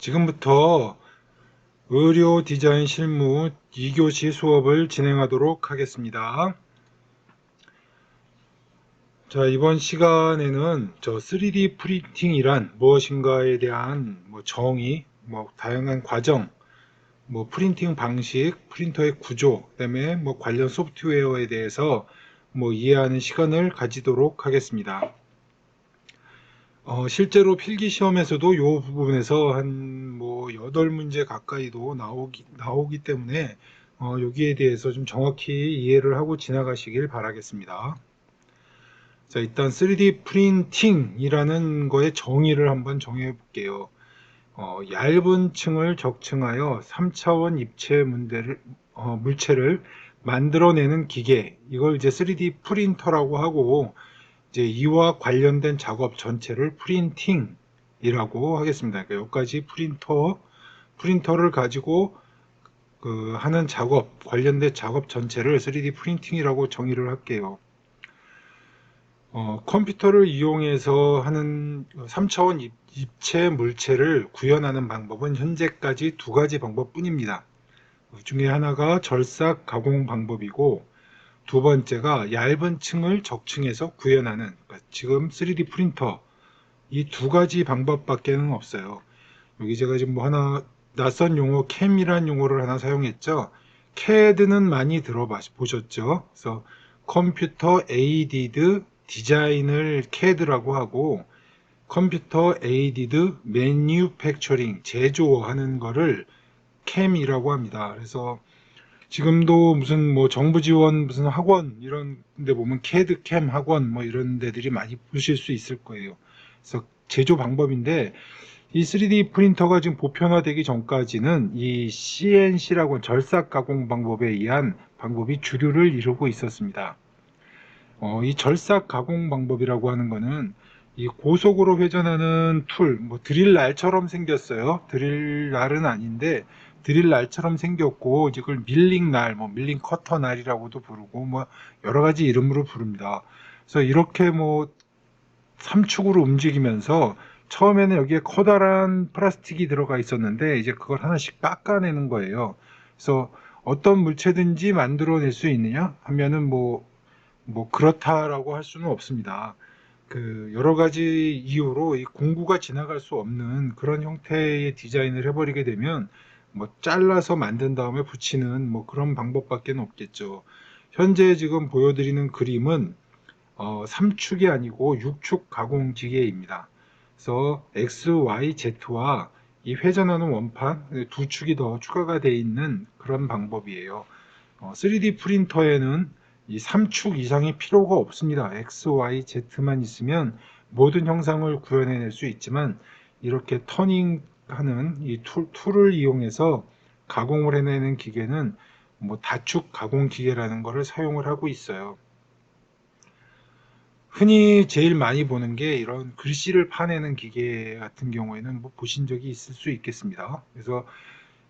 지금부터 의료 디자인 실무 2교시 수업을 진행하도록 하겠습니다. 자, 이번 시간에는 3D 프린팅이란 무엇인가에 대한 정의, 다양한 과정, 프린팅 방식, 프린터의 구조, 그다음에 관련 소프트웨어에 대해서 이해하는 시간을 가지도록 하겠습니다. 실제로 필기 시험에서도 이 부분에서 한 8문제 가까이도 나오기 때문에 여기에 대해서 좀 정확히 이해를 하고 지나가시길 바라겠습니다. 자, 일단 3D 프린팅이라는 거의 정의를 한번 정해 볼게요. 얇은 층을 적층하여 3차원 입체 물체를 만들어내는 기계, 이걸 이제 3D 프린터라고 하고, 이제 이와 관련된 작업 전체를 프린팅이라고 하겠습니다. 그러니까 여기까지 프린터를 가지고 하는 작업, 관련된 작업 전체를 3D 프린팅이라고 정의를 할게요. 컴퓨터를 이용해서 하는 3차원 입체 물체를 구현하는 방법은 현재까지 두 가지 방법뿐입니다. 그 중에 하나가 절삭 가공 방법이고, 두 번째가 얇은 층을 적층해서 구현하는, 그러니까 지금 3D 프린터, 이 두 가지 방법밖에는 없어요. 여기 제가 지금 하나 낯선 용어 캠이란 용어를 하나 사용했죠. CAD는 많이 들어보셨죠. 그래서 컴퓨터 에이디드 디자인을 CAD라고 하고, 컴퓨터 에이디드 매뉴팩처링 제조하는 거를 CAM이라고 합니다. 그래서 지금도 무슨 정부 지원 무슨 학원 이런 데 보면 CAD 캠 학원 이런 데들이 많이 보실 수 있을 거예요. 그래서 제조 방법인데, 이 3D 프린터가 지금 보편화되기 전까지는 이 CNC라고 절삭 가공 방법에 의한 방법이 주류를 이루고 있었습니다. 이 절삭 가공 방법이라고 하는 거는 이 고속으로 회전하는 툴, 드릴 날처럼 생겼어요. 드릴 날은 아닌데 드릴 날처럼 생겼고, 이제 그걸 밀링 날, 밀링 커터 날이라고도 부르고, 여러 가지 이름으로 부릅니다. 그래서 이렇게 3축으로 움직이면서 처음에는 여기에 커다란 플라스틱이 들어가 있었는데 이제 그걸 하나씩 깎아내는 거예요. 그래서 어떤 물체든지 만들어낼 수 있느냐 하면은 그렇다라고 할 수는 없습니다. 여러 가지 이유로 이 공구가 지나갈 수 없는 그런 형태의 디자인을 해버리게 되면 잘라서 만든 다음에 붙이는 그런 방법밖에 없겠죠. 현재 지금 보여드리는 그림은 3축이 아니고 6축 가공 기계입니다. 그래서 X, Y, Z와 이 회전하는 원판 두 축이 더 추가가 되어 있는 그런 방법이에요. 3D 프린터에는 이 3축 이상이 필요가 없습니다. X, Y, Z만 있으면 모든 형상을 구현해낼 수 있지만, 이렇게 터닝하는 이 툴을 이용해서 가공을 해내는 기계는 다축 가공 기계라는 것을 사용을 하고 있어요. 흔히 제일 많이 보는 게 이런 글씨를 파내는 기계 같은 경우에는 보신 적이 있을 수 있겠습니다. 그래서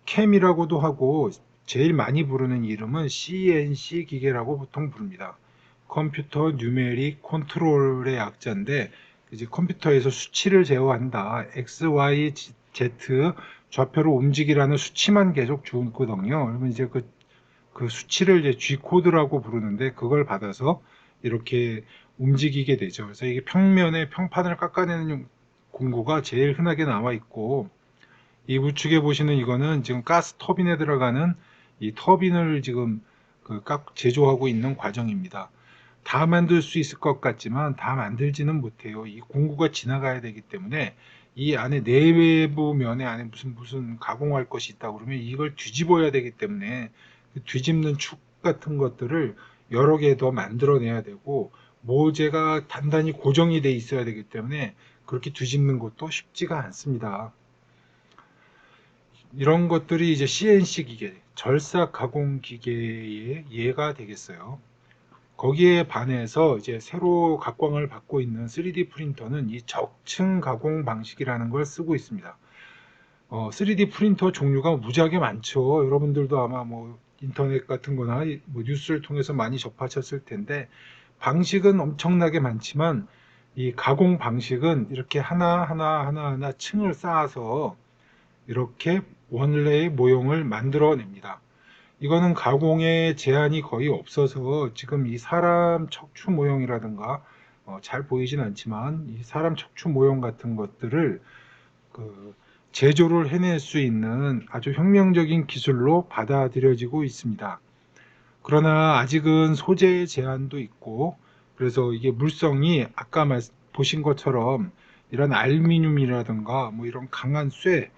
캠이라고도 하고, 제일 많이 부르는 이름은 CNC 기계라고 보통 부릅니다. 컴퓨터 뉴메릭 컨트롤의 약자인데, 이제 컴퓨터에서 수치를 제어한다. X, Y, Z 좌표로 움직이라는 수치만 계속 주거든요. 그러면 이제 그 수치를 이제 G 코드라고 부르는데, 그걸 받아서 이렇게 움직이게 되죠. 그래서 이게 평면에 평판을 깎아내는 공구가 제일 흔하게 나와 있고, 이 우측에 보시는 이거는 지금 가스 터빈에 들어가는 이 터빈을 지금 제조하고 있는 과정입니다. 다 만들 수 있을 것 같지만 다 만들지는 못해요. 이 공구가 지나가야 되기 때문에 이 안에 내외부 면에 안에 무슨 가공할 것이 있다 그러면 이걸 뒤집어야 되기 때문에 뒤집는 축 같은 것들을 여러 개 더 만들어내야 되고, 모재가 단단히 고정이 돼 있어야 되기 때문에 그렇게 뒤집는 것도 쉽지가 않습니다. 이런 것들이 이제 CNC 기계, 절삭 가공 기계의 예가 되겠어요. 거기에 반해서 이제 새로 각광을 받고 있는 3D 프린터는 이 적층 가공 방식이라는 걸 쓰고 있습니다. 3D 프린터 종류가 무지하게 많죠. 여러분들도 아마 인터넷 같은 거나 뉴스를 통해서 많이 접하셨을 텐데, 방식은 엄청나게 많지만 이 가공 방식은 이렇게 하나하나 층을 쌓아서 이렇게 원래의 모형을 만들어냅니다. 이거는 가공에 제한이 거의 없어서 지금 이 사람 척추 모형이라든가 잘 보이진 않지만 이 사람 척추 모형 같은 것들을 그 제조를 해낼 수 있는 아주 혁명적인 기술로 받아들여지고 있습니다. 그러나 아직은 소재의 제한도 있고 그래서 이게 물성이 아까 보신 것처럼 이런 알루미늄이라든가 뭐 이런 강한 쇠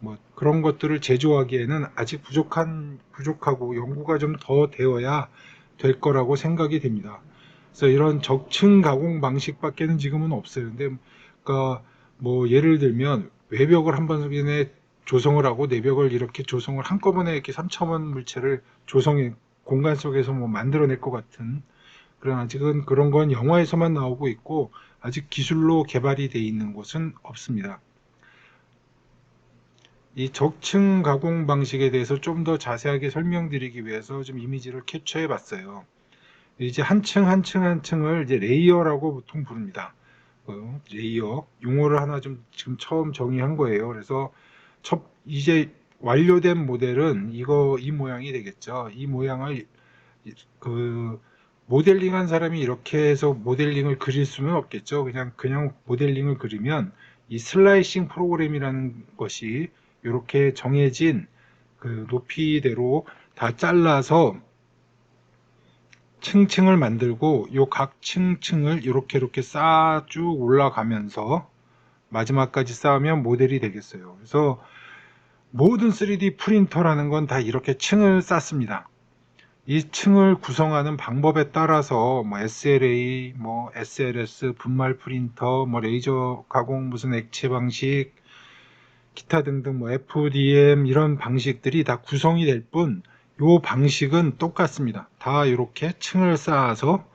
뭐 그런 것들을 제조하기에는 아직 부족하고 연구가 좀 더 되어야 될 거라고 생각이 됩니다. 그래서 이런 적층 가공 방식밖에는 지금은 없어요. 근데 그러니까 뭐 예를 들면 외벽을 한 번에 조성을 하고 내벽을 이렇게 조성을 한꺼번에 이렇게 3차원 물체를 조성해 공간 속에서 뭐 만들어낼 것 같은 그런 아직은 그런 건 영화에서만 나오고 있고 아직 기술로 개발이 돼 있는 곳은 없습니다. 이 적층 가공 방식에 대해서 좀 더 자세하게 설명드리기 위해서 좀 이미지를 캡처해 봤어요. 이제 한 층 한 층 한 층을 이제 레이어라고 보통 부릅니다. 레이어 용어를 하나 좀 지금 처음 정의한 거예요. 그래서 이제 완료된 모델은 이 모양이 되겠죠. 이 모양을 그 모델링한 사람이 이렇게 해서 모델링을 그릴 수는 없겠죠. 그냥 모델링을 그리면 이 슬라이싱 프로그램이라는 것이 이렇게 정해진 그 높이대로 다 잘라서 층층을 만들고 요 각 층층을 이렇게 쌓아 쭉 올라가면서 마지막까지 쌓으면 모델이 되겠어요. 그래서 모든 3D 프린터라는 건 다 이렇게 층을 쌓습니다. 이 층을 구성하는 방법에 따라서 뭐 SLA, 뭐 SLS, 분말 프린터, 뭐 레이저 가공 무슨 액체 방식, 기타 등등 뭐 FDM 이런 방식들이 다 구성이 될 뿐, 요 방식은 똑같습니다. 다 이렇게 층을 쌓아서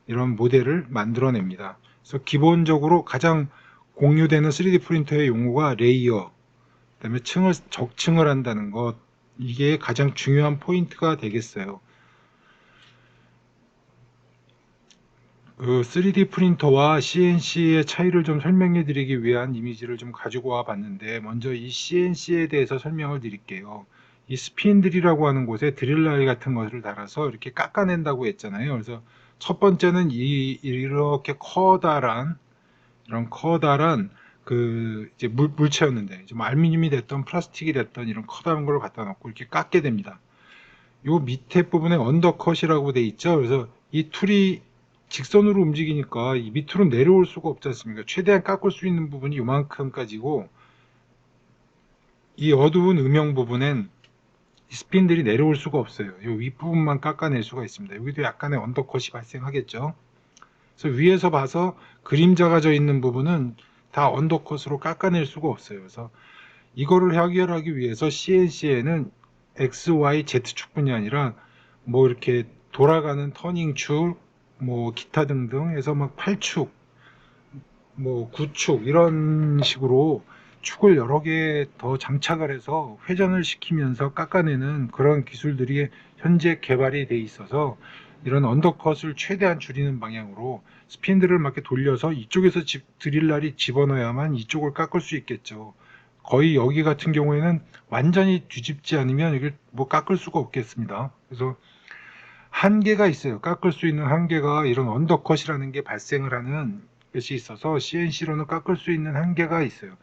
이런 모델을 만들어냅니다. 그래서 기본적으로 가장 공유되는 3D 프린터의 용어가 레이어, 그다음에 적층을 한다는 것, 이게 가장 중요한 포인트가 되겠어요. 그 3D 프린터와 CNC의 차이를 좀 설명해 드리기 위한 이미지를 좀 가지고 와 봤는데 먼저 이 CNC에 대해서 설명을 드릴게요. 이 스핀들이라고 하는 곳에 드릴라이 같은 것을 달아서 이렇게 깎아낸다고 했잖아요. 그래서 첫 번째는 이렇게 이런 커다란 그 이제 물체였는데 좀 알루미늄이 됐던 플라스틱이 됐던 이런 커다란 걸 갖다 놓고 이렇게 깎게 됩니다. 요 밑에 부분에 언더컷이라고 돼 있죠. 그래서 이 툴이 직선으로 움직이니까 이 밑으로 내려올 수가 없지 않습니까? 최대한 깎을 수 있는 부분이 요만큼까지고 이 어두운 음영 부분엔 이 스핀들이 내려올 수가 없어요. 이 윗부분만 깎아낼 수가 있습니다. 여기도 약간의 언더컷이 발생하겠죠. 그래서 위에서 봐서 그림자가 져 있는 부분은 다 언더컷으로 깎아낼 수가 없어요. 그래서 이거를 해결하기 위해서 CNC에는 X, Y, Z축뿐이 아니라 뭐 이렇게 돌아가는 터닝축, 뭐 기타 등등 해서 막 8축, 뭐 9축 이런 식으로 축을 여러 개 더 장착을 해서 회전을 시키면서 깎아내는 그런 기술들이 현재 개발이 돼 있어서 이런 언더컷을 최대한 줄이는 방향으로 스핀들을 막 이렇게 돌려서 이쪽에서 드릴날이 집어넣어야만 이쪽을 깎을 수 있겠죠. 거의 여기 같은 경우에는 완전히 뒤집지 않으면 이걸 뭐 깎을 수가 없겠습니다. 그래서 한계가 있어요. 깎을 수 있는 한계가 이런 언더컷이라는 게 발생을 하는 것이 있어서 CNC로는 깎을 수 있는 한계가 있어요.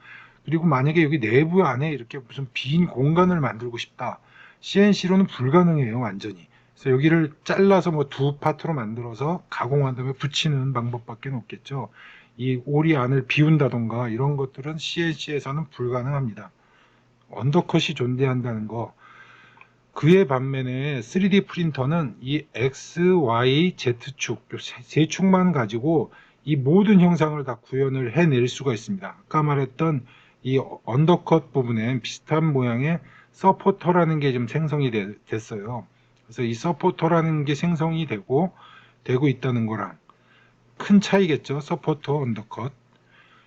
그리고 만약에 여기 내부 안에 이렇게 무슨 빈 공간을 만들고 싶다. CNC로는 불가능해요, 완전히. 그래서 여기를 잘라서 뭐 두 파트로 만들어서 가공한 다음에 붙이는 방법밖에 없겠죠. 이 오리 안을 비운다던가 이런 것들은 CNC에서는 불가능합니다. 언더컷이 존재한다는 거. 그에 반면에 3D 프린터는 이 X, Y, Z축, 세 축만 가지고 이 모든 형상을 다 구현을 해낼 수가 있습니다. 아까 말했던 이 언더컷 부분엔 비슷한 모양의 서포터라는 게 좀 생성이 됐어요. 그래서 이 서포터라는 게 생성이 되고 있다는 거랑 큰 차이겠죠. 서포터, 언더컷.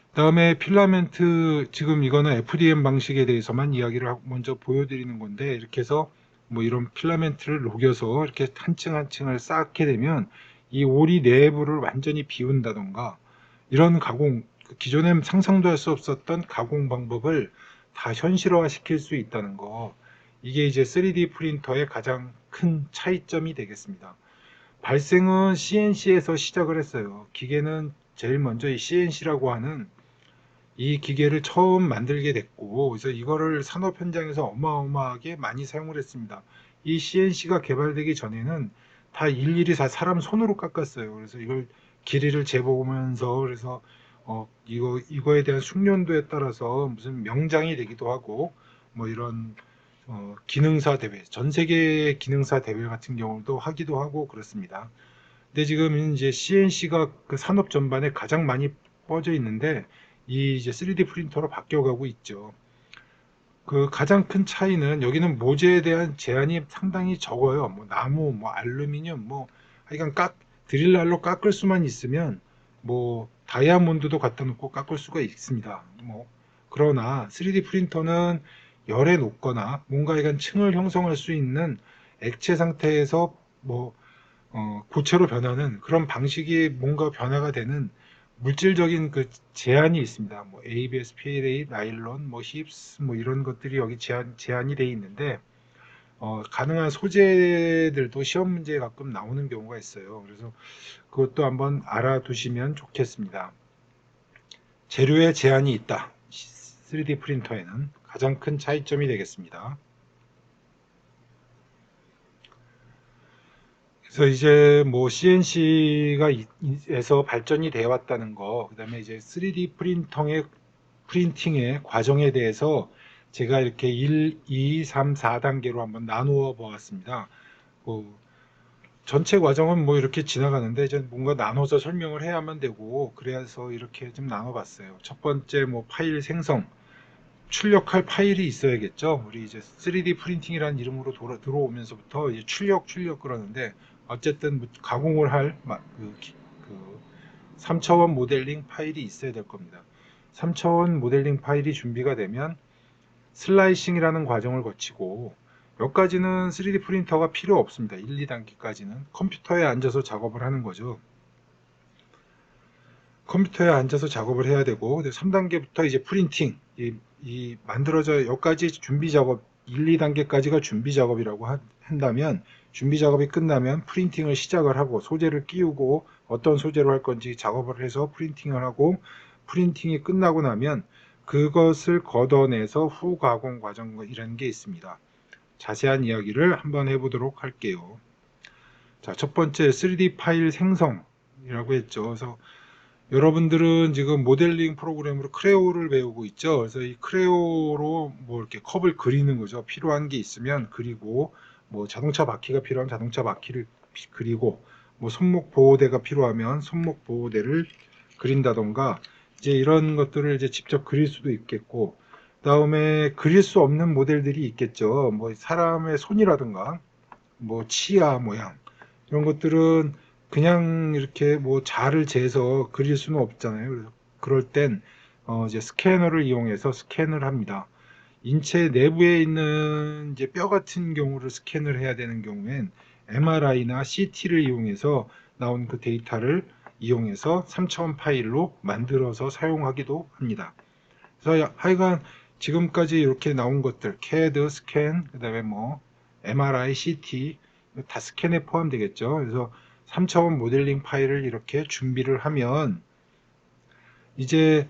그다음에 필라멘트, 지금 이거는 FDM 방식에 대해서만 이야기를 먼저 보여드리는 건데, 이렇게 해서 뭐 이런 필라멘트를 녹여서 이렇게 한 층 한 층을 쌓게 되면 이 오리 내부를 완전히 비운다던가 이런 가공, 기존에 상상도 할 수 없었던 가공 방법을 다 현실화 시킬 수 있다는 거. 이게 이제 3D 프린터의 가장 큰 차이점이 되겠습니다. 발생은 CNC에서 시작을 했어요. 기계는 제일 먼저 이 CNC라고 하는 이 기계를 처음 만들게 됐고, 그래서 이거를 산업 현장에서 어마어마하게 많이 사용을 했습니다. 이 CNC가 개발되기 전에는 다 일일이 다 사람 손으로 깎았어요. 그래서 이걸 길이를 재보면서, 그래서 이거에 대한 숙련도에 따라서 무슨 명장이 되기도 하고, 뭐 이런 기능사 대회, 전 세계 기능사 대회 같은 경우도 하기도 하고 그렇습니다. 근데 지금 이제 CNC가 그 산업 전반에 가장 많이 뻗어 있는데, 이 이제 3D 프린터로 바뀌어가고 있죠. 그 가장 큰 차이는 여기는 모재에 대한 제한이 상당히 적어요. 뭐 나무, 뭐 알루미늄, 뭐 하여간 드릴날로 깎을 수만 있으면 뭐 다이아몬드도 갖다 놓고 깎을 수가 있습니다. 뭐 그러나 3D 프린터는 열에 녹거나 뭔가 약간 층을 형성할 수 있는 액체 상태에서 뭐 고체로 변하는 그런 방식이 뭔가 변화가 되는 물질적인 그 제한이 있습니다. 뭐 ABS, PLA, 나일론, 뭐 힙스, 뭐 이런 것들이 여기 제한이 돼 있는데 가능한 소재들도 시험 문제에 가끔 나오는 경우가 있어요. 그래서 그것도 한번 알아두시면 좋겠습니다. 재료에 제한이 있다. 3D 프린터에는 가장 큰 차이점이 되겠습니다. 그래서 이제 뭐 CNC가에서 발전이 되어 왔다는 거, 그다음에 이제 3D 프린팅의 과정에 대해서 제가 이렇게 1, 2, 3, 4단계로 한번 나누어 보았습니다. 뭐 전체 과정은 뭐 이렇게 지나가는데 이제 뭔가 나눠서 설명을 해야만 되고 그래서 이렇게 좀 나눠봤어요. 첫 번째 뭐 파일 생성, 출력할 파일이 있어야겠죠. 우리 이제 3D 프린팅이라는 이름으로 들어오면서부터 이제 출력 그러는데 어쨌든 뭐 가공을 할 그 3차원 모델링 파일이 있어야 될 겁니다. 3차원 모델링 파일이 준비가 되면 슬라이싱이라는 과정을 거치고 여기까지는 3D 프린터가 필요 없습니다. 1, 2단계까지는 컴퓨터에 앉아서 작업을 하는 거죠. 컴퓨터에 앉아서 작업을 해야 되고 3단계부터 이제 프린팅 이 만들어져 여기까지 준비 작업 1, 2단계까지가 준비 작업이라고 한다면 준비 작업이 끝나면 프린팅을 시작을 하고 소재를 끼우고 어떤 소재로 할 건지 작업을 해서 프린팅을 하고 프린팅이 끝나고 나면 그것을 걷어내서 후 가공 과정이라는 게 있습니다. 자세한 이야기를 한번 해보도록 할게요. 자, 첫 번째 3D 파일 생성이라고 했죠. 그래서 여러분들은 지금 모델링 프로그램으로 크레오를 배우고 있죠. 그래서 이 크레오로 뭐 이렇게 컵을 그리는 거죠. 필요한 게 있으면 그리고 뭐 자동차 바퀴가 필요하면 자동차 바퀴를 그리고 뭐 손목 보호대가 필요하면 손목 보호대를 그린다던가 이제 이런 것들을 이제 직접 그릴 수도 있겠고 그다음에 그릴 수 없는 모델들이 있겠죠. 뭐 사람의 손이라든가 뭐 치아 모양 이런 것들은 그냥 이렇게 뭐 자를 재서 그릴 수는 없잖아요. 그래서 그럴 땐 이제 스캐너를 이용해서 스캔을 합니다. 인체 내부에 있는 이제 뼈 같은 경우를 스캔을 해야 되는 경우엔 MRI나 CT를 이용해서 나온 그 데이터를 이용해서 3차원 파일로 만들어서 사용하기도 합니다. 그래서 하여간 지금까지 이렇게 나온 것들, CAD, 스캔, 그다음에 뭐 MRI, CT 다 스캔에 포함되겠죠. 그래서 3차원 모델링 파일을 이렇게 준비를 하면 이제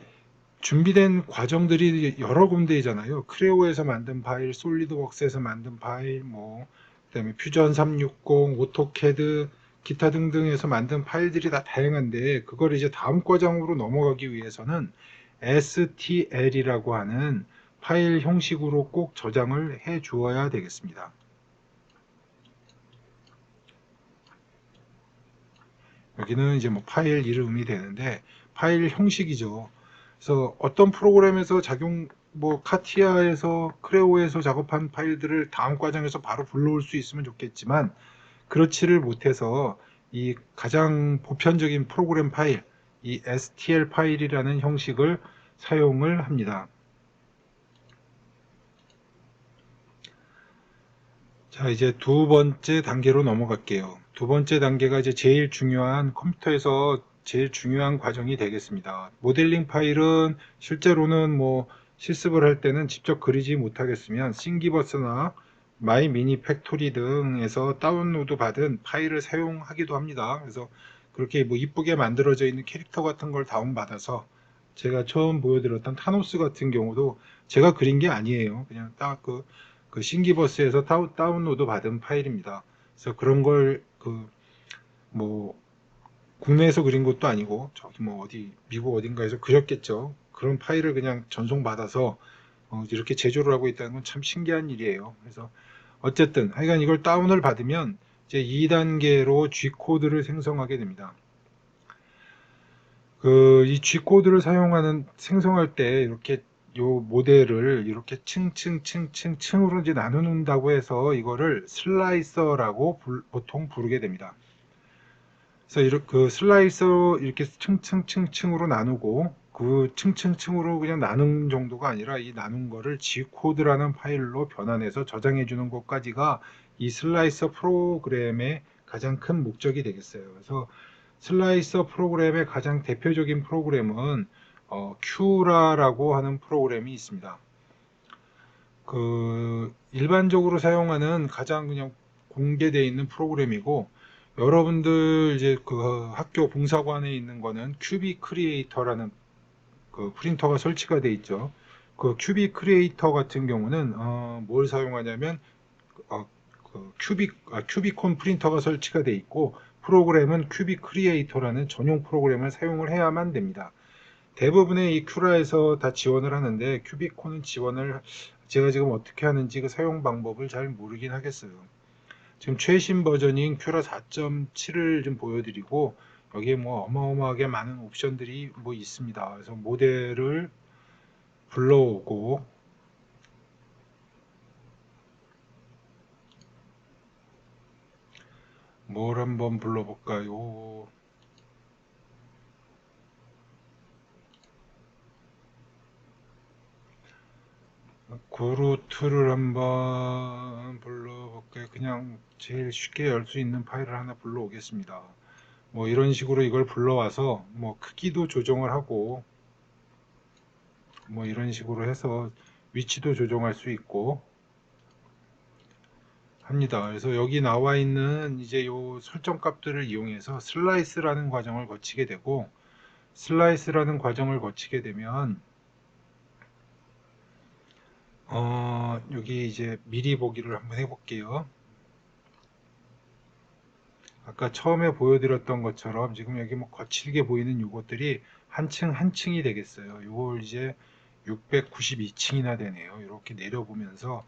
준비된 과정들이 여러 군데이잖아요. 크레오에서 만든 파일, 솔리드웍스에서 만든 파일, 뭐 그다음에 퓨전 360, 오토캐드, 기타 등등에서 만든 파일들이 다 다양한데 그걸 이제 다음 과정으로 넘어가기 위해서는 STL이라고 하는 파일 형식으로 꼭 저장을 해 주어야 되겠습니다. 여기는 이제 뭐 파일 이름이 되는데 파일 형식이죠. 그래서 어떤 프로그램에서 뭐 카티아에서 크레오에서 작업한 파일들을 다음 과정에서 바로 불러올 수 있으면 좋겠지만 그렇지를 못해서 이 가장 보편적인 프로그램 파일, 이 STL 파일이라는 형식을 사용을 합니다. 자, 이제 두 번째 단계로 넘어갈게요. 두 번째 단계가 이제 제일 중요한 컴퓨터에서 제일 중요한 과정이 되겠습니다. 모델링 파일은 실제로는 뭐 실습을 할 때는 직접 그리지 못하겠으면 싱기버스나 마이 미니 팩토리 등에서 다운로드 받은 파일을 사용하기도 합니다. 그래서 그렇게 뭐 이쁘게 만들어져 있는 캐릭터 같은 걸 다운받아서 제가 처음 보여드렸던 타노스 같은 경우도 제가 그린 게 아니에요. 그냥 딱 그 싱기버스에서 다운로드 받은 파일입니다. 그래서 그런 걸 뭐 국내에서 그린 것도 아니고 저기 뭐 어디 미국 어딘가에서 그렸겠죠. 그런 파일을 그냥 전송받아서 이렇게 제조를 하고 있다는 건 참 신기한 일이에요. 그래서 어쨌든 하여간 이걸 다운을 받으면 이제 2단계로 G코드를 생성하게 됩니다. 이 G코드를 생성할 때 이렇게 요 모델을 이렇게 층으로 이제 나누는다고 해서 이거를 슬라이서라고 보통 부르게 됩니다. 그래서 이렇게 그 슬라이서 이렇게 층으로 나누고 그 층으로 그냥 나눈 정도가 아니라 이 나눈 거를 G코드라는 파일로 변환해서 저장해 주는 것까지가 이 슬라이서 프로그램의 가장 큰 목적이 되겠어요. 그래서 슬라이서 프로그램의 가장 대표적인 프로그램은 큐라라고 하는 프로그램이 있습니다. 일반적으로 사용하는 가장 그냥 공개되어 있는 프로그램이고, 여러분들 이제 그 학교 봉사관에 있는 거는 큐빅 크리에이터라는 그 프린터가 설치가 되어 있죠. 그 큐빅 크리에이터 같은 경우는 뭘 사용하냐면 큐비콘 프린터가 설치가 되어 있고, 프로그램은 큐빅 크리에이터라는 전용 프로그램을 사용을 해야만 됩니다. 대부분의 이 큐라에서 다 지원을 하는데 큐비콘은 제가 지금 어떻게 하는지 그 사용 방법을 잘 모르긴 하겠어요. 지금 최신 버전인 큐라 4.7을 좀 보여드리고, 여기에 뭐 어마어마하게 많은 옵션들이 뭐 있습니다. 그래서 모델을 불러오고, 뭘 한번 불러볼까요? 그루트를 한번 불러볼게요. 그냥 제일 쉽게 열 수 있는 파일을 하나 불러오겠습니다. 뭐 이런 식으로 이걸 불러와서 뭐 크기도 조정을 하고, 뭐 이런 식으로 해서 위치도 조정할 수 있고 합니다. 그래서 여기 나와 있는 이제 요 설정 값들을 이용해서 슬라이스라는 과정을 거치게 되고, 슬라이스라는 과정을 거치게 되면 여기 이제 미리 보기를 한번 해볼게요. 아까 처음에 보여드렸던 것처럼 지금 여기 뭐 거칠게 보이는 요것들이 한 층 한 층이 되겠어요. 요걸 이제 692층이나 되네요. 이렇게 내려보면서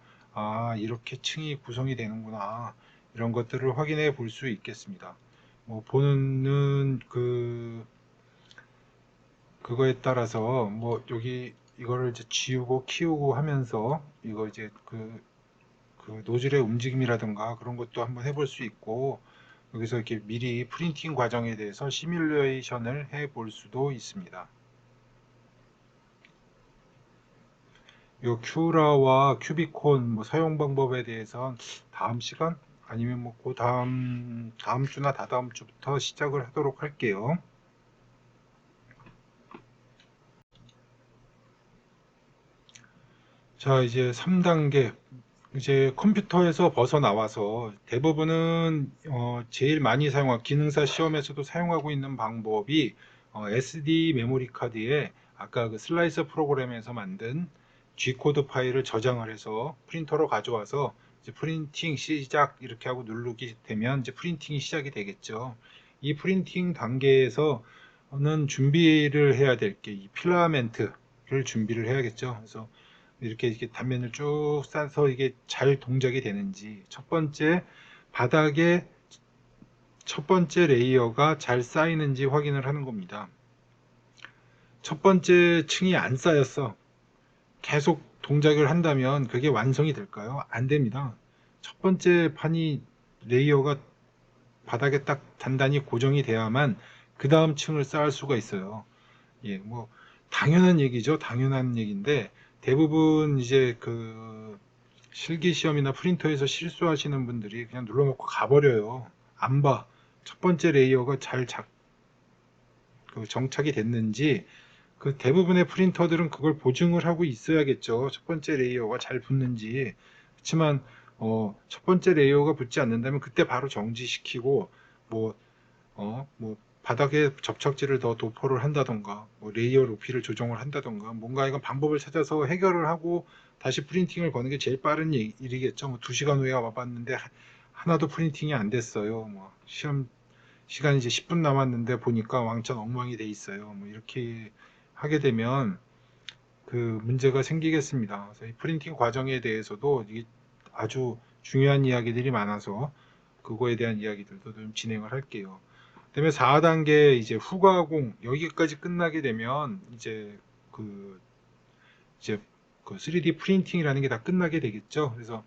이렇게 층이 구성이 되는구나, 이런 것들을 확인해 볼 수 있겠습니다. 뭐 보는 그거에 따라서 뭐 여기 이거를 이제 지우고 키우고 하면서 이거 이제 그 노즐의 움직임이라든가 그런 것도 한번 해볼 수 있고, 여기서 이렇게 미리 프린팅 과정에 대해서 시뮬레이션을 해 볼 수도 있습니다. 요 큐라와 큐비콘 뭐 사용 방법에 대해서 다음 시간 아니면 뭐 그 다음 주나 다다음 주부터 시작을 하도록 할게요. 자, 이제 3단계, 이제 컴퓨터에서 벗어나와서 대부분은 제일 많이 기능사 시험에서도 사용하고 있는 방법이 SD 메모리 카드에 아까 그 슬라이서 프로그램에서 만든 G코드 파일을 저장을 해서 프린터로 가져와서 이제 프린팅 시작 이렇게 하고 누르게 되면 이제 프린팅이 시작이 되겠죠. 이 프린팅 단계에서는 준비를 해야 될 게 이 필라멘트를 준비를 해야겠죠. 그래서 이렇게 단면을 쭉 싸서 이게 잘 동작이 되는지, 바닥에 첫 번째 레이어가 잘 쌓이는지 확인을 하는 겁니다. 첫 번째 층이 안 쌓였어. 계속 동작을 한다면 그게 완성이 될까요? 안 됩니다. 첫 번째 레이어가 바닥에 딱 단단히 고정이 돼야만 그 다음 층을 쌓을 수가 있어요. 예, 뭐 당연한 얘기죠. 당연한 얘기인데 대부분 이제 그 실기 시험이나 프린터에서 실수하시는 분들이 그냥 눌러놓고 가버려요. 안 봐. 첫 번째 레이어가 잘 정착이 됐는지 그 대부분의 프린터들은 그걸 보증을 하고 있어야겠죠. 첫 번째 레이어가 잘 붙는지. 그렇지만 첫 번째 레이어가 붙지 않는다면 그때 바로 정지시키고 뭐 뭐 바닥에 접착제를 더 도포를 한다던가 뭐 레이어 높이를 조정을 한다던가 뭔가 이건 방법을 찾아서 해결을 하고 다시 프린팅을 거는 게 제일 빠른 일이겠죠. 뭐 2시간 후에 와봤는데 하나도 프린팅이 안 됐어요. 뭐 시험 시간이 이제 10분 남았는데 보니까 왕창 엉망이 돼 있어요. 뭐 이렇게 하게 되면 그 문제가 생기겠습니다. 그래서 이 프린팅 과정에 대해서도 이게 아주 중요한 이야기들이 많아서 그거에 대한 이야기들도 좀 진행을 할게요. 그다음에 4단계 이제 후가공 여기까지 끝나게 되면 그 이제 그 3D 프린팅이라는 게 다 끝나게 되겠죠. 그래서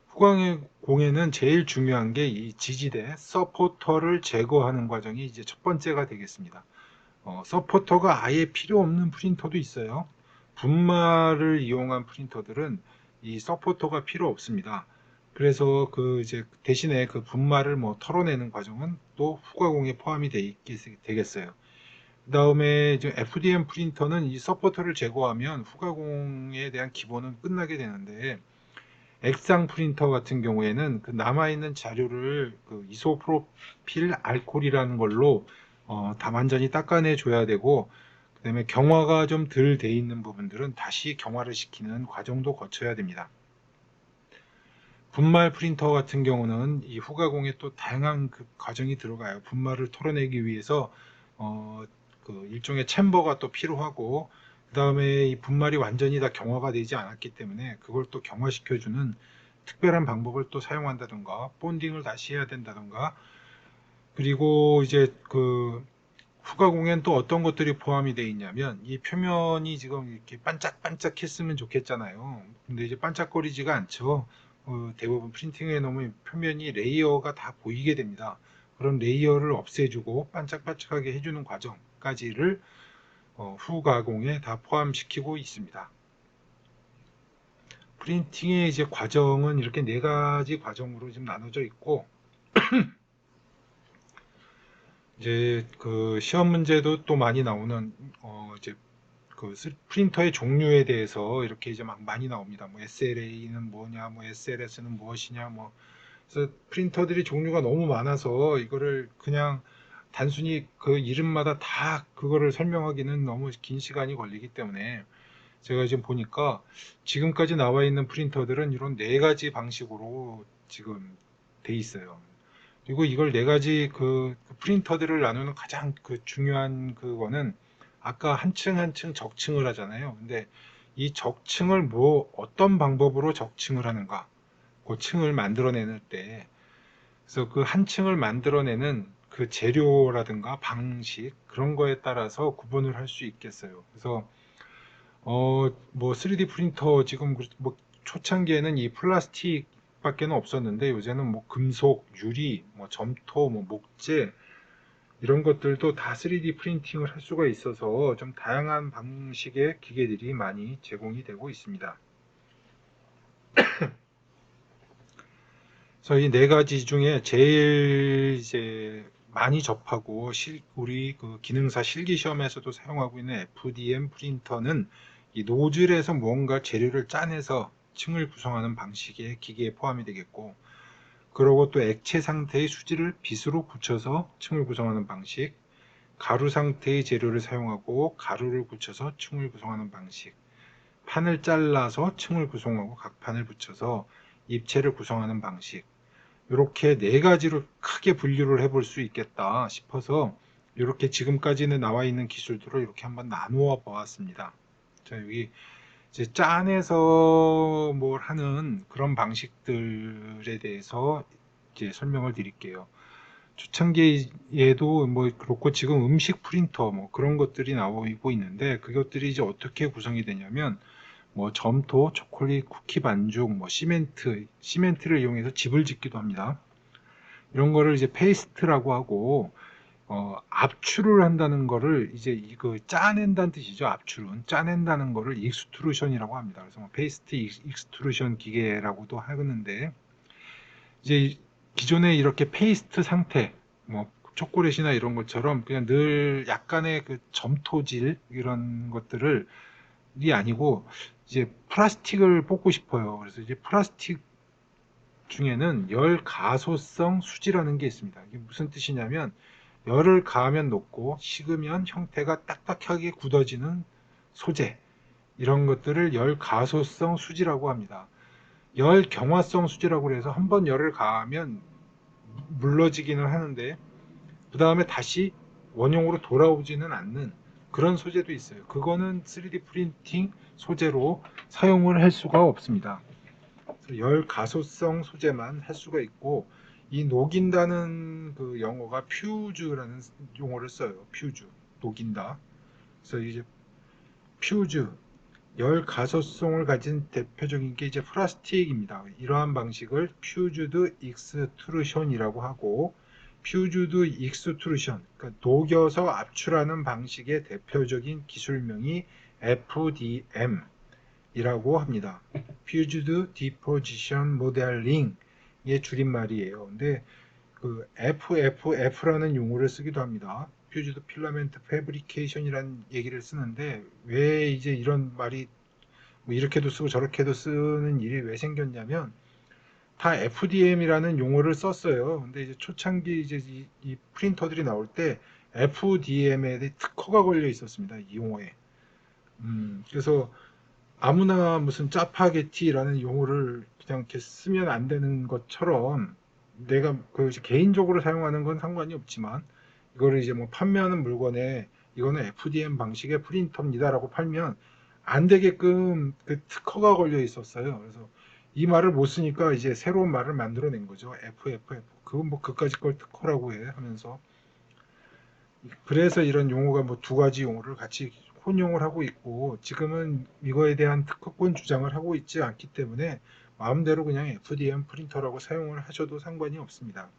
후가공에는 제일 중요한 게 이 지지대 서포터를 제거하는 과정이 이제 첫 번째가 되겠습니다. 서포터가 아예 필요 없는 프린터도 있어요. 분말을 이용한 프린터들은 이 서포터가 필요 없습니다. 그래서 그 이제 대신에 그 분말을 뭐 털어내는 과정은 또 후가공에 포함이 되겠어요. 그 다음에 이제 FDM 프린터는 이 서포터를 제거하면 후가공에 대한 기본은 끝나게 되는데 액상 프린터 같은 경우에는 그 남아있는 자료를 그 이소프로필 알코올이라는 걸로 다 완전히 닦아내 줘야 되고 그다음에 경화가 좀 덜 돼 있는 부분들은 다시 경화를 시키는 과정도 거쳐야 됩니다. 분말 프린터 같은 경우는 이 후가공에 또 다양한 그 과정이 들어가요. 분말을 털어내기 위해서 그 일종의 챔버가 또 필요하고 그 다음에 이 분말이 완전히 다 경화가 되지 않았기 때문에 그걸 또 경화시켜주는 특별한 방법을 또 사용한다던가 본딩을 다시 해야 된다던가 그리고 이제 그 후가공엔 또 어떤 것들이 포함이 되어 있냐면 이 표면이 지금 이렇게 반짝반짝했으면 좋겠잖아요. 근데 이제 반짝거리지가 않죠. 대부분 프린팅에 놓으면 표면이 레이어가 다 보이게 됩니다. 그런 레이어를 없애주고 반짝반짝하게 해주는 과정까지를 후가공에 다 포함시키고 있습니다. 프린팅의 이제 과정은 이렇게 네 가지 과정으로 지금 나눠져 있고 이제 그 시험 문제도 또 많이 나오는 이제 그 프린터의 종류에 대해서 이렇게 이제 막 많이 나옵니다. 뭐 SLA는 뭐냐, 뭐 SLS는 무엇이냐, 뭐 그래서 프린터들이 종류가 너무 많아서 이거를 그냥 단순히 그 이름마다 다 그거를 설명하기는 너무 긴 시간이 걸리기 때문에 제가 지금 보니까 지금까지 나와 있는 프린터들은 이런 네 가지 방식으로 지금 돼 있어요. 그리고 이걸 네 가지 그 프린터들을 나누는 가장 그 중요한 그거는 아까 한 층 한 층 적층을 하잖아요. 근데 이 적층을 뭐 어떤 방법으로 적층을 하는가? 그 층을 만들어내는 때 그래서 그 한 층을 만들어내는 그 재료라든가 방식 그런 거에 따라서 구분을 할 수 있겠어요. 그래서 뭐 3D 프린터 지금 뭐 초창기에는 이 플라스틱 밖에는 없었는데 요새는 뭐 금속, 유리, 뭐 점토, 뭐 목재 이런 것들도 다 3D 프린팅을 할 수가 있어서 좀 다양한 방식의 기계들이 많이 제공이 되고 있습니다. 그래서 이 네 가지 중에 제일 이제 많이 접하고 우리 그 기능사 실기 시험에서도 사용하고 있는 FDM 프린터는 이 노즐에서 무언가 재료를 짜내서 층을 구성하는 방식의 기계에 포함이 되겠고 그리고 또 액체 상태의 수지를 빗으로 굳혀서 층을 구성하는 방식 가루 상태의 재료를 사용하고 가루를 굳혀서 층을 구성하는 방식 판을 잘라서 층을 구성하고 각 판을 붙여서 입체를 구성하는 방식 이렇게 네 가지로 크게 분류를 해볼 수 있겠다 싶어서 이렇게 지금까지는 나와 있는 기술들을 이렇게 한번 나누어 보았습니다. 자, 여기 이제 짠에서 뭘 하는 그런 방식들에 대해서 이제 설명을 드릴게요. 초창기에도 뭐 그렇고 지금 음식 프린터 뭐 그런 것들이 나오고 있는데 그것들이 이제 어떻게 구성이 되냐면 뭐 점토, 초콜릿, 쿠키 반죽, 뭐 시멘트를 이용해서 집을 짓기도 합니다. 이런 거를 이제 페이스트라고 하고 압출을 한다는 거를 이제 이거 짜낸다는 뜻이죠. 압출은 짜낸다는 거를 익스트루션이라고 합니다. 그래서 뭐 페이스트 익스트루션 기계라고도 하는데 이제 기존에 이렇게 페이스트 상태 뭐 초콜릿이나 이런 것처럼 그냥 늘 약간의 그 점토질 이런 것들을 이 아니고 이제 플라스틱을 뽑고 싶어요. 그래서 이제 플라스틱 중에는 열 가소성 수지라는 게 있습니다. 이게 무슨 뜻이냐면 열을 가하면 녹고 식으면 형태가 딱딱하게 굳어지는 소재, 이런 것들을 열 가소성 수지라고 합니다. 열 경화성 수지라고 해서 한번 열을 가하면 물러지기는 하는데 그 다음에 다시 원형으로 돌아오지는 않는 그런 소재도 있어요. 그거는 3D 프린팅 소재로 사용을 할 수가 없습니다. 열 가소성 소재만 할 수가 있고, 이 녹인다는 그 영어가 퓨즈라는 용어를 써요. 퓨즈, 녹인다. 그래서 이제 퓨즈, 열 가소성을 가진 대표적인 게 이제 플라스틱입니다. 이러한 방식을 퓨즈드 익스트루션이라고 하고, 퓨즈드 익스트루션, 그러니까 녹여서 압출하는 방식의 대표적인 기술명이 FDM 이라고 합니다. Fused Deposition Modeling의 줄임말이에요. 근데 그 FFF라는 용어를 쓰기도 합니다. Fused Filament Fabrication이라는 얘기를 쓰는데 왜 이제 이런 말이 뭐 이렇게도 쓰고 저렇게도 쓰는 일이 왜 생겼냐면 다 FDM이라는 용어를 썼어요. 근데 이제 초창기 이제 이 프린터들이 나올 때 FDM에 특허가 걸려 있었습니다. 이 용어에. 그래서 아무나 무슨 짜파게티라는 용어를 그냥 이렇게 쓰면 안 되는 것처럼 내가 그 개인적으로 사용하는 건 상관이 없지만 이거를 이제 뭐 판매하는 물건에 이거는 FDM 방식의 프린터입니다라고 팔면 안 되게끔 그 특허가 걸려 있었어요. 그래서 이 말을 못 쓰니까 이제 새로운 말을 만들어낸 거죠. FFF. 그건 뭐 그까짓 걸 특허라고 해 하면서 그래서 이런 용어가 뭐 두 가지 용어를 같이 혼용을 하고 있고 지금은 이거에 대한 특허권 주장을 하고 있지 않기 때문에 마음대로 그냥 FDM 프린터라고 사용을 하셔도 상관이 없습니다.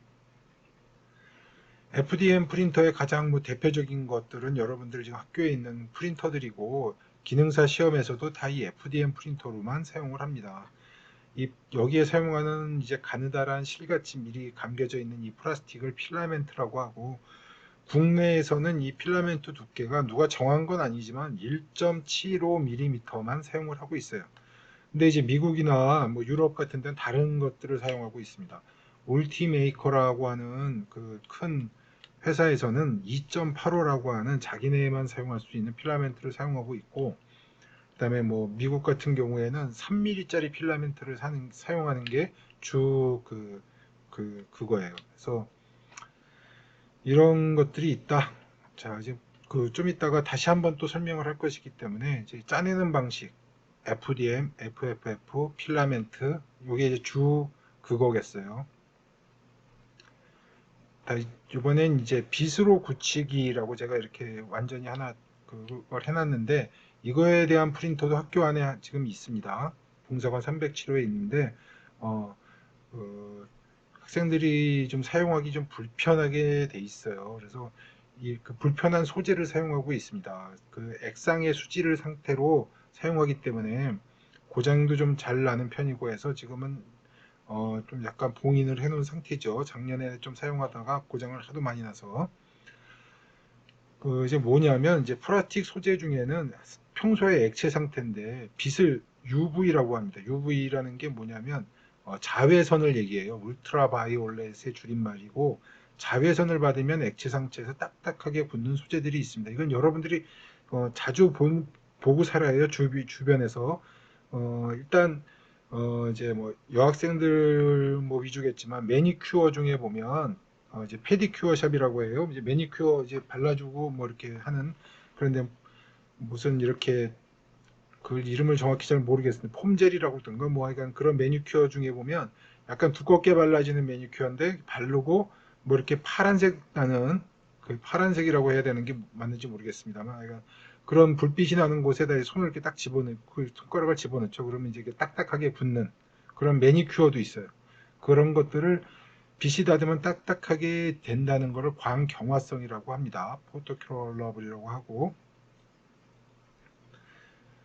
FDM 프린터의 가장 뭐 대표적인 것들은 여러분들 지금 학교에 있는 프린터들이고 기능사 시험에서도 다 이 FDM 프린터로만 사용을 합니다. 여기에 사용하는 이제 가느다란 실같이 미리 감겨져 있는 이 플라스틱을 필라멘트라고 하고 국내에서는 이 필라멘트 두께가 누가 정한 건 아니지만 1.75mm만 사용을 하고 있어요. 근데 이제 미국이나 뭐 유럽 같은 데는 다른 것들을 사용하고 있습니다. 울티메이커라고 하는 그 큰 회사에서는 2.85라고 하는 자기네만 사용할 수 있는 필라멘트를 사용하고 있고, 그다음에 뭐 미국 같은 경우에는 3mm짜리 필라멘트를 사용하는 게 주 그거예요. 그래서 이런 것들이 있다. 자, 이제 그 좀 이따가 다시 한번 또 설명을 할 것이기 때문에 이제 짜내는 방식, FDM, FFF, 필라멘트, 요게 이제 주 그거겠어요. 이번엔 이제 빗으로 굳히기라고 제가 이렇게 완전히 하나 그걸 해놨는데 이거에 대한 프린터도 학교 안에 지금 있습니다. 봉사관 307호에 있는데 어, 그 학생들이 좀 사용하기 좀 불편하게 돼 있어요. 그래서 그 불편한 소재를 사용하고 있습니다. 그 액상의 수지를 상태로 사용하기 때문에 고장도 좀 잘 나는 편이고 해서 지금은 좀 약간 봉인을 해놓은 상태죠. 작년에 좀 사용하다가 고장을 하도 많이 나서 그 이제 뭐냐면 이제 플라스틱 소재 중에는 평소에 액체 상태인데 빛을 UV라고 합니다. UV라는 게 뭐냐면 자외선을 얘기해요. 울트라 바이올렛의 줄임말이고 자외선을 받으면 액체 상태에서 딱딱하게 굳는 소재들이 있습니다. 이건 여러분들이 자주 보고 살아요. 주변에서 일단 이제 뭐 여학생들 뭐 위주겠지만 매니큐어 중에 보면 이제 페디큐어 샵이라고 해요. 이제 매니큐어 이제 발라주고 뭐 이렇게 하는 그런데 무슨 이렇게 그 이름을 정확히 잘 모르겠습니다. 폼젤이라고 든가 뭐 하여간 그런 매니큐어 중에 보면 약간 두껍게 발라지는 매니큐어인데 바르고 뭐 이렇게 파란색 나는 그 파란색이라고 해야 되는 게 맞는지 모르겠습니다만 하여간 그런 불빛이 나는 곳에다 손을 이렇게 딱 집어넣고 손가락을 집어넣죠. 그러면 이제 딱딱하게 붙는 그런 매니큐어도 있어요. 그런 것들을 빛이 닿으면 딱딱하게 된다는 것을 광경화성이라고 합니다. 포토컬러블이라고 하고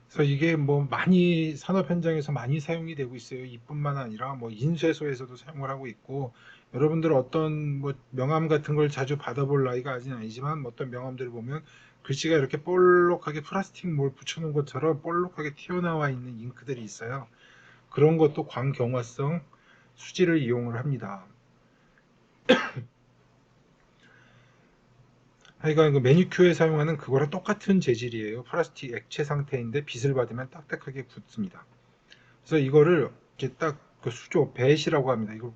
그래서 이게 뭐 많이 산업 현장에서 많이 사용이 되고 있어요. 이뿐만 아니라 뭐 인쇄소에서도 사용을 하고 있고 여러분들 어떤 뭐 명함 같은 걸 자주 받아볼 나이가 아직 아니지만 어떤 명함들을 보면 글씨가 이렇게 볼록하게 플라스틱 뭘 붙여놓은 것처럼 볼록하게 튀어나와 있는 잉크들이 있어요. 그런 것도 광경화성 수지를 이용을 합니다. 하여간 그 매니큐어에 사용하는 그거랑 똑같은 재질이에요. 플라스틱 액체 상태인데 빛을 받으면 딱딱하게 굳습니다. 그래서 이거를 이렇게 딱 그 수조 벳이라고 합니다. 이거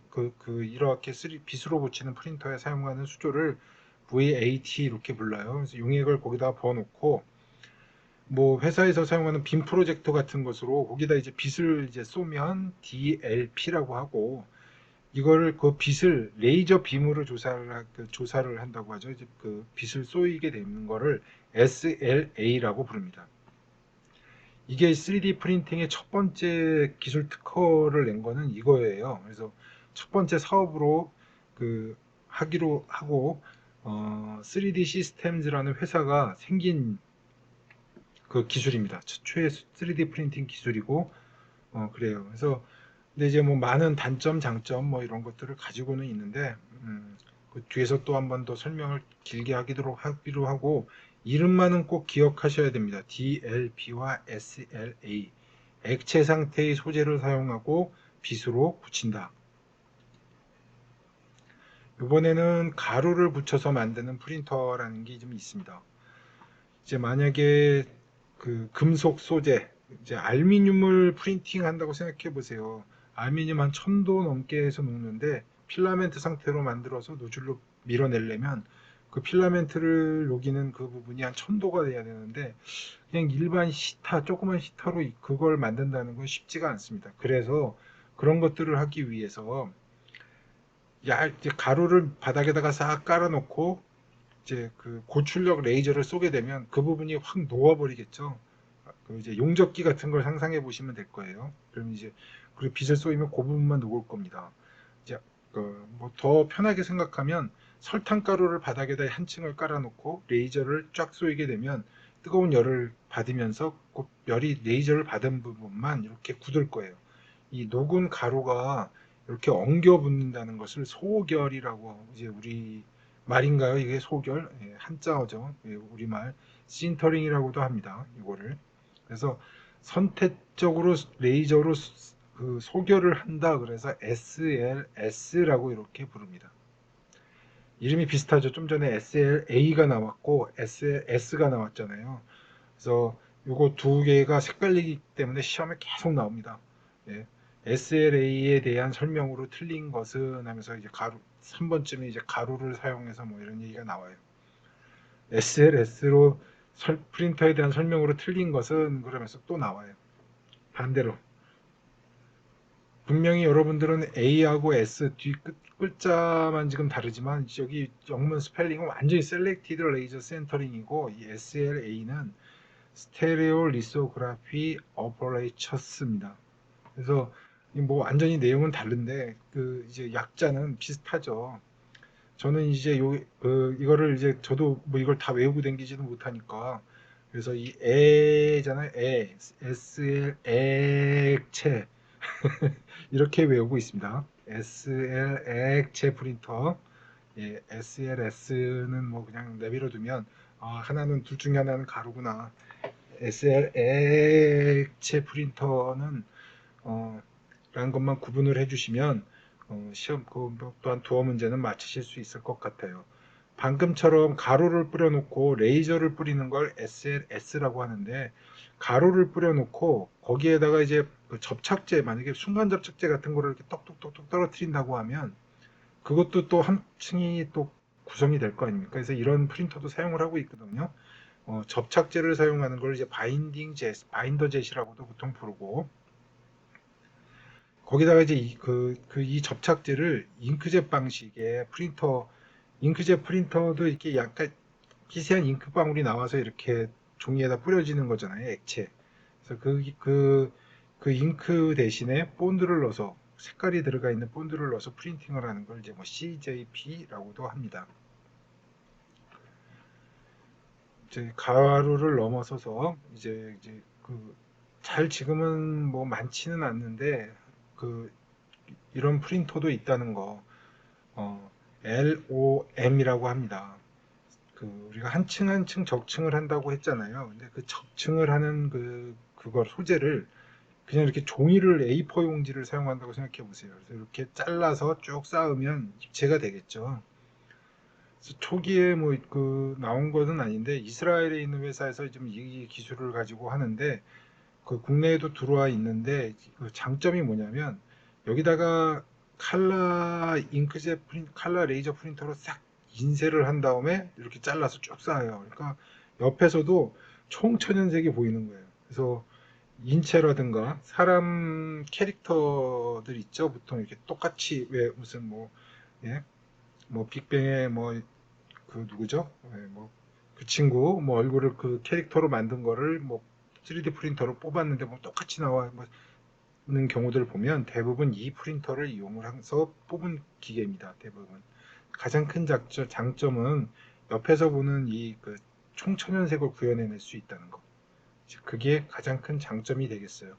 이렇게 빗으로 붙이는 프린터에 사용하는 수조를 VAT 이렇게 불러요. 그래서 용액을 거기다 부어놓고 뭐 회사에서 사용하는 빔 프로젝터 같은 것으로 거기다 이제 빗을 이제 쏘면 DLP라고 하고 이거를 그 빛을 레이저 빔으로 조사를 한다고 하죠. 이제 그 빛을 쏘이게 되는 거를 SLA라고 부릅니다. 이게 3D 프린팅의 첫 번째 기술 특허를 낸 거는 이거예요. 그래서 첫 번째 사업으로 그 하기로 하고 3D 시스템즈라는 회사가 생긴 그 기술입니다. 최초의 3D 프린팅 기술이고 그래요. 그래서 근데 이제 뭐 많은 단점, 장점 뭐 이런 것들을 가지고는 있는데 그 뒤에서 또 한 번 더 설명을 길게 하기로 하고 이름만은 꼭 기억하셔야 됩니다. DLP와 SLA 액체 상태의 소재를 사용하고 빗으로 붙인다. 이번에는 가루를 붙여서 만드는 프린터라는 게 좀 있습니다. 이제 만약에 그 금속 소재, 이제 알루미늄을 프린팅 한다고 생각해 보세요. 알루미늄 한 1000도 넘게 해서 녹는데 필라멘트 상태로 만들어서 노즐로 밀어내려면 그 필라멘트를 녹이는 그 부분이 한 1000도가 돼야 되는데 그냥 일반 시타, 조그만 시타로 그걸 만든다는 건 쉽지가 않습니다. 그래서 그런 것들을 하기 위해서 이제 가루를 바닥에다가 싹 깔아놓고 이제 그 고출력 레이저를 쏘게 되면 그 부분이 확 녹아버리겠죠. 그 이제 용접기 같은 걸 상상해 보시면 될 거예요. 그럼 이제 그리고 빛을 쏘이면 그 부분만 녹을 겁니다. 이제 그뭐더 편하게 생각하면 설탕 가루를 바닥에다 한 층을 깔아놓고 레이저를 쫙 쏘이게 되면 뜨거운 열을 받으면서 그 열이 레이저를 받은 부분만 이렇게 굳을 거예요. 이 녹은 가루가 이렇게 엉겨 붙는다는 것을 소결이라고 이제 우리 말인가요? 이게 소결? 예, 한자어죠. 예, 우리말 신터링이라고도 합니다. 이거를. 그래서 선택적으로 레이저로 그 소결을 한다. 그래서 SLS라고 이렇게 부릅니다. 이름이 비슷하죠. 좀 전에 SLA가 나왔고 SLS가 나왔잖아요. 그래서 이거 두 개가 색깔리기 때문에 시험에 계속 나옵니다. 예. SLA에 대한 설명으로 틀린 것은 하면서 이제 가루 3번쯤에 이제 가루를 사용해서 뭐 이런 얘기가 나와요. SLS로 프린터에 대한 설명으로 틀린 것은 그러면서 또 나와요. 반대로 분명히 여러분들은 A하고 S 뒤 글자만 지금 다르지만 여기 영문 스펠링은 완전히 셀렉티드 레이저 센터링이고 이 SLA는 스테레오 리소그라피 어퍼레이처스입니다. 그래서 뭐 완전히 내용은 다른데 그 이제 약자는 비슷하죠. 저는 이제 이거를 이제 저도 뭐 이걸 다 외우고 댕기지도 못하니까 그래서 이 에잖아요. SL 액체 이렇게 외우고 있습니다. SL 액체 프린터. 예, SLS는 뭐 그냥 내버려 두면 하나는 둘 중에 하나는 가루구나. SL 액체 프린터는 라는 것만 구분을 해주시면 시험 또한 두어 문제는 맞히실 수 있을 것 같아요. 방금처럼 가루를 뿌려놓고 레이저를 뿌리는 걸 SLS라고 하는데 가루를 뿌려놓고 거기에다가 이제 그 접착제 만약에 순간 접착제 같은 거를 이렇게 똑똑똑똑 떨어뜨린다고 하면 그것도 또 한 층이 또 구성이 될 거 아닙니까? 그래서 이런 프린터도 사용을 하고 있거든요. 접착제를 사용하는 걸 이제 바인더 젯이라고도 보통 부르고 거기다가 이제 이 접착제를 잉크젯 방식의 잉크젯 프린터도 이렇게 약간 미세한 잉크방울이 나와서 이렇게 종이에다 뿌려지는 거잖아요, 액체. 그래서 그 잉크 대신에 본드를 넣어서 색깔이 들어가 있는 본드를 넣어서 프린팅을 하는 걸 이제 뭐 CJP라고도 합니다. 이제 가루를 넘어서서 이제 잘 지금은 뭐 많지는 않는데 그 이런 프린터도 있다는 거. LOM이라고 합니다. 우리가 한 층 한 층 적층을 한다고 했잖아요. 근데 그 적층을 하는 그걸 소재를 그냥 이렇게 종이를 A4 용지를 사용한다고 생각해 보세요. 그래서 이렇게 잘라서 쭉 쌓으면 입체가 되겠죠. 그래서 초기에 뭐 나온 것은 아닌데 이스라엘에 있는 회사에서 좀 이 기술을 가지고 하는데 국내에도 들어와 있는데 그 장점이 뭐냐면 여기다가 칼라 레이저 프린터로 싹 인쇄를 한 다음에 이렇게 잘라서 쭉 쌓아요. 그러니까 옆에서도 총천연색이 보이는 거예요. 그래서 인체라든가 사람 캐릭터들 있죠. 보통 이렇게 똑같이 왜 무슨 예? 빅뱅의 누구죠? 그 친구 얼굴을 그 캐릭터로 만든 거를 3D 프린터로 뽑았는데 똑같이 나와 는 경우들을 보면 대부분 이 프린터를 이용을 해서 뽑은 기계입니다. 대부분. 가장 큰 장점은 옆에서 보는 총천연색을 구현해낼 수 있다는 거. 그게 가장 큰 장점이 되겠어요.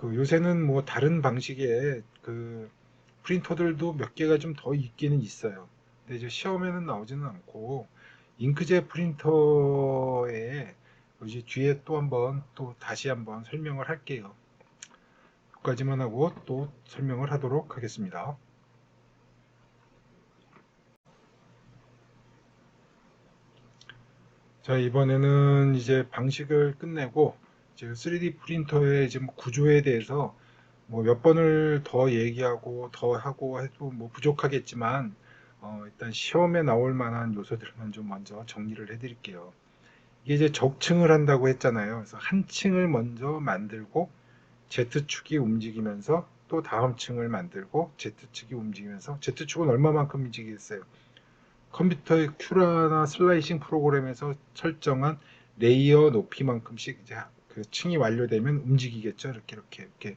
요새는 다른 방식의 프린터들도 몇 개가 좀 더 있기는 있어요. 근데 이제 시험에는 나오지는 않고 잉크젯 프린터에 이제 뒤에 또 다시 한번 설명을 할게요. 여기까지만 하고 또 설명을 하도록 하겠습니다. 자, 이번에는 이제 방식을 끝내고 이제 3D 프린터의 이제 구조에 대해서 몇 번을 더 얘기하고 더 하고 해도 부족하겠지만 일단 시험에 나올 만한 요소들만 좀 먼저 정리를 해드릴게요. 이게 이제 적층을 한다고 했잖아요. 그래서 한 층을 먼저 만들고 Z축이 움직이면서 또 다음 층을 만들고 Z축이 움직이면서 Z축은 얼마만큼 움직이겠어요? 컴퓨터의 큐라나 슬라이싱 프로그램에서 설정한 레이어 높이만큼씩 이제 그 층이 완료되면 움직이겠죠. 이렇게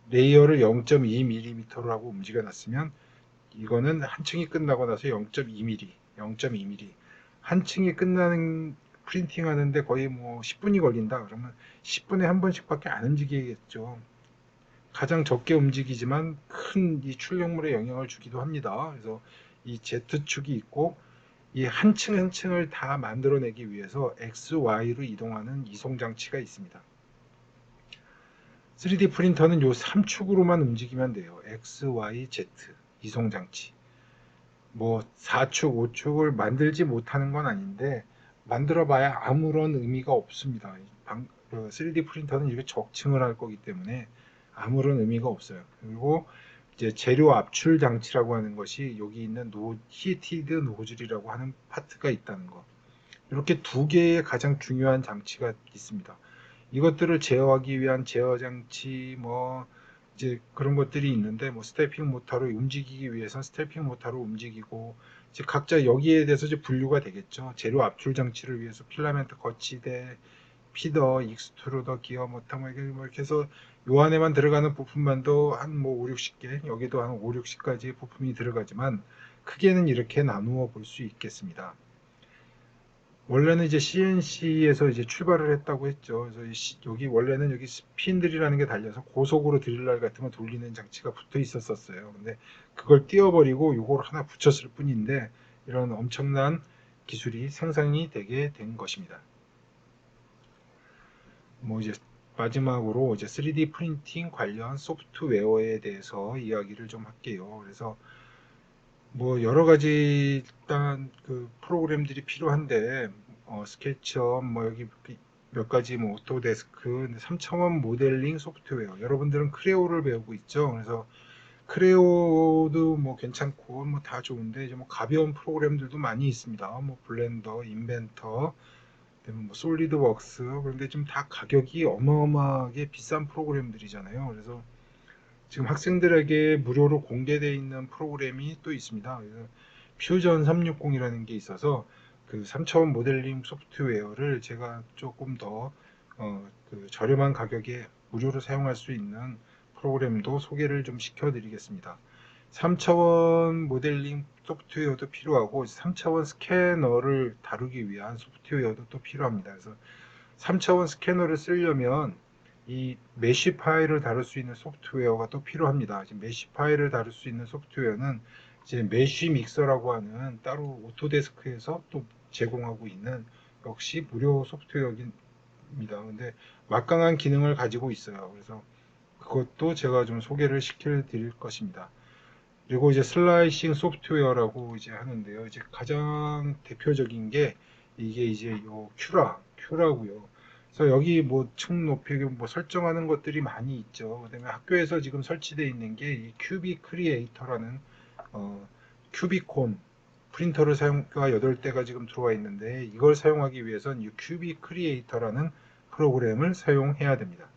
레이어를 0.2mm로 하고 움직여 놨으면 이거는 한 층이 끝나고 나서 0.2mm, 0.2mm 한 층이 끝나는 프린팅 하는데 거의 10분이 걸린다. 그러면 10분에 한 번씩밖에 안 움직이겠죠. 가장 적게 움직이지만 큰 이 출력물에 영향을 주기도 합니다. 그래서 이 Z축이 있고 이 한 층 한 층을 다 만들어내기 위해서 X, Y로 이동하는 이송 장치가 있습니다. 3D 프린터는 요 3축으로만 움직이면 돼요. X, Y, Z 이송 장치. 4축, 5축을 만들지 못하는 건 아닌데 만들어 봐야 아무런 의미가 없습니다. 3D 프린터는 이렇게 적층을 할 거기 때문에 아무런 의미가 없어요. 그리고 이제 재료 압출 장치라고 하는 것이 여기 있는 히티드 노즐이라고 하는 파트가 있다는 거. 이렇게 두 개의 가장 중요한 장치가 있습니다. 이것들을 제어하기 위한 제어 장치 이제 그런 것들이 있는데 스태핑 모터로 움직이기 위해서 스태핑 모터로 움직이고 이제 각자 여기에 대해서 이제 분류가 되겠죠. 재료 압출 장치를 위해서 필라멘트 거치대, 피더, 익스트루더, 기어 모터 이렇게 해서 요 안에만 들어가는 부품만도 한 5, 60개, 여기도 한 5, 60가지 부품이 들어가지만 크게는 이렇게 나누어 볼 수 있겠습니다. 원래는 이제 CNC에서 이제 출발을 했다고 했죠. 그래서 여기 원래는 여기 스핀들이라는 게 달려서 고속으로 드릴날 같은 거 돌리는 장치가 붙어 있었어요. 근데 그걸 띄워버리고 요걸 하나 붙였을 뿐인데 이런 엄청난 기술이 생산이 되게 된 것입니다. 이제 마지막으로 이제 3D 프린팅 관련 소프트웨어에 대해서 이야기를 좀 할게요. 그래서 여러 가지 일단 프로그램들이 필요한데 스케치업 여기 몇 가지 오토데스크 3차원 모델링 소프트웨어 여러분들은 크레오를 배우고 있죠. 그래서 크레오도 괜찮고 다 좋은데 이제 가벼운 프로그램들도 많이 있습니다. 블렌더, 인벤터, 솔리드웍스 그런데 좀 다 가격이 어마어마하게 비싼 프로그램들이잖아요. 그래서 지금 학생들에게 무료로 공개되어 있는 프로그램이 또 있습니다. 그래서 퓨전 360이라는 게 있어서 3차원 모델링 소프트웨어를 제가 조금 더 저렴한 가격에 무료로 사용할 수 있는 프로그램도 소개를 좀 시켜드리겠습니다. 3차원 모델링 소프트웨어도 필요하고 3차원 스캐너를 다루기 위한 소프트웨어도 또 필요합니다. 그래서 3차원 스캐너를 쓰려면 이 메쉬 파일을 다룰 수 있는 소프트웨어가 또 필요합니다. 지금 메쉬 파일을 다룰 수 있는 소프트웨어는 이제 메쉬 믹서라고 하는 따로 오토데스크에서 또 제공하고 있는 역시 무료 소프트웨어입니다. 근데 막강한 기능을 가지고 있어요. 그래서 그것도 제가 좀 소개를 시켜 드릴 것입니다. 그리고 이제 슬라이싱 소프트웨어라고 이제 하는데요. 이제 가장 대표적인 게 이게 이제 요 큐라고요. 그래서 여기 뭐 층 높이 뭐 설정하는 것들이 많이 있죠. 그다음에 학교에서 지금 설치되어 있는 게 이 큐비 크리에이터라는 큐비콘 프린터를 사용가 8대가 지금 들어와 있는데 이걸 사용하기 위해선 이 큐비 크리에이터라는 프로그램을 사용해야 됩니다.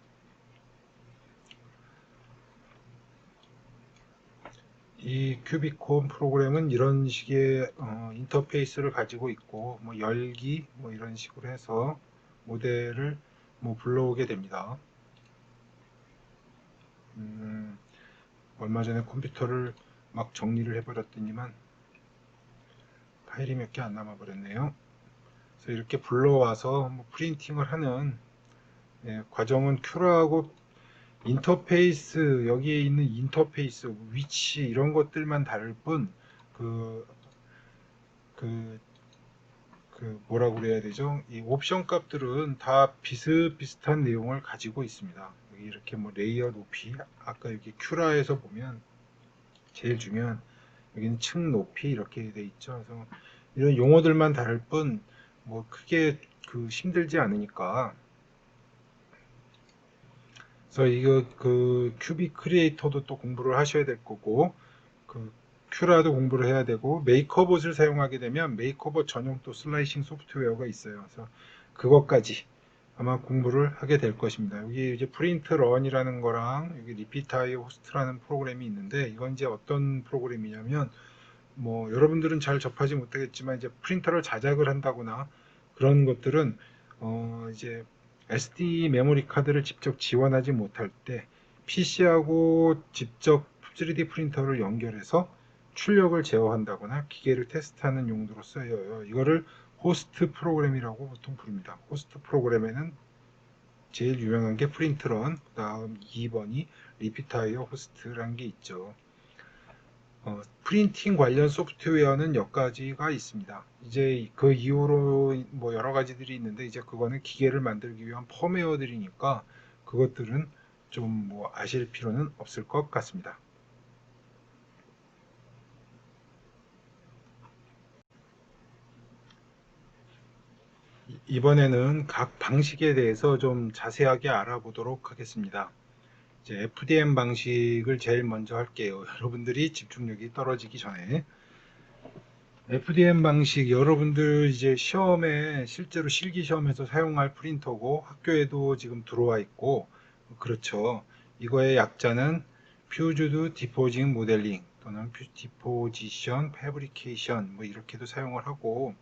이 큐비콘 프로그램은 이런 식의 인터페이스를 가지고 있고 뭐 열기 뭐 이런 식으로 해서 모델을 뭐 불러오게 됩니다. 음, 얼마 전에 컴퓨터를 막 정리를 해버렸더니만 파일이 몇 개 안 남아 버렸네요. 그래서 이렇게 불러와서 뭐 프린팅을 하는 과정은 큐라하고 인터페이스 여기에 있는 인터페이스 위치 이런 것들만 다를 뿐 그, 그 뭐라고 그래야 되죠? 이 옵션 값들은 다 비슷비슷한 내용을 가지고 있습니다. 여기 이렇게 뭐 레이어 높이, 아까 여기 큐라에서 보면 제일 중요한 여기는 층 높이 이렇게 돼 있죠. 그래서 이런 용어들만 다를 뿐 뭐 크게 힘들지 않으니까. 그래서 이거 큐빅 크리에이터도 또 공부를 하셔야 될 거고 그 큐라도 공부를 해야 되고 메이커봇을 사용하게 되면 메이커봇 전용 또 슬라이싱 소프트웨어가 있어요. 그래서 그것까지 아마 공부를 하게 될 것입니다. 여기 이제 프린트 런이라는 거랑 여기 리피타이 호스트라는 프로그램이 있는데 이건 이제 어떤 프로그램이냐면 뭐 여러분들은 잘 접하지 못하겠지만 이제 프린터를 자작을 한다거나 그런 것들은 이제 SD 메모리 카드를 직접 지원하지 못할 때 PC하고 직접 3D 프린터를 연결해서 출력을 제어한다거나 기계를 테스트하는 용도로 쓰여요. 이거를 호스트 프로그램이라고 보통 부릅니다. 호스트 프로그램에는 제일 유명한 게 프린트런, 그 다음 2번이 리피타이어 호스트라는 게 있죠. 프린팅 관련 소프트웨어는 몇 가지가 있습니다. 이제 그 이후로 뭐 여러 가지들이 있는데 이제 그거는 기계를 만들기 위한 펌웨어들이니까 그것들은 좀 뭐 아실 필요는 없을 것 같습니다. 이번에는 각 방식에 대해서 좀 자세하게 알아보도록 하겠습니다. 이제 FDM 방식을 제일 먼저 할게요. 여러분들이 집중력이 떨어지기 전에. FDM 방식 여러분들 이제 시험에 실제로 실기 시험에서 사용할 프린터고 학교에도 지금 들어와 있고 그렇죠. 이거의 약자는 Fused Depositing Modeling 또는 Deposition Fabrication 뭐 이렇게도 사용을 하고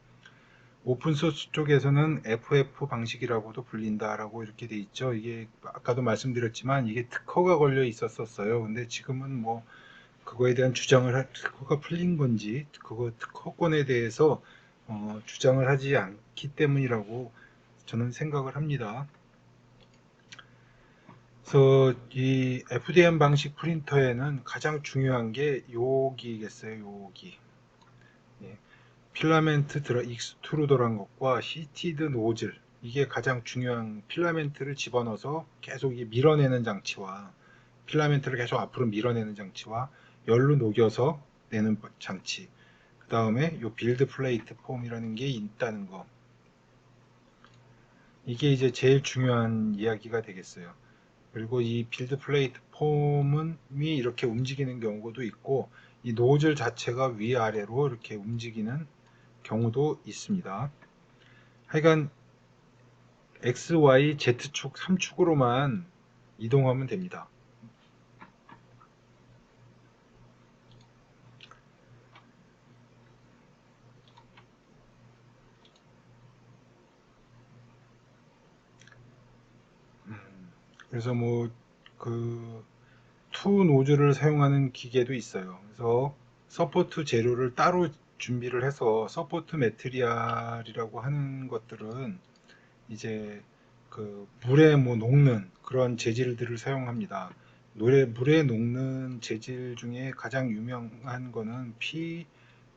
오픈소스 쪽에서는 FF 방식이라고도 불린다라고 이렇게 돼 있죠. 이게 아까도 말씀드렸지만 이게 특허가 걸려 있었어요. 근데 지금은 뭐 그거에 대한 특허가 풀린 건지 그거 특허권에 대해서 주장을 하지 않기 때문이라고 저는 생각을 합니다. 그래서 이 FDM 방식 프린터에는 가장 중요한 게 여기겠어요. 여기 예, 필라멘트 익스트루더란 것과 히티드 노즐 이게 가장 중요한 필라멘트를 집어넣어서 계속 밀어내는 장치와 필라멘트를 계속 앞으로 밀어내는 장치와 열로 녹여서 내는 장치 그 다음에 요 빌드 플레이트 폼이라는 게 있다는 거 이게 이제 제일 중요한 이야기가 되겠어요. 그리고 이 빌드 플레이트 폼이 이렇게 움직이는 경우도 있고 이 노즐 자체가 위아래로 이렇게 움직이는 경우도 있습니다. 하여간 X, Y, Z축 3축으로만 이동하면 됩니다. 그래서 뭐 그 투 노즐을 사용하는 기계도 있어요. 그래서 서포트 재료를 따로 준비를 해서 서포트 매트리얼이라고 하는 것들은 이제 물에 뭐 녹는 그런 재질들을 사용합니다. 물에 녹는 재질 중에 가장 유명한 거는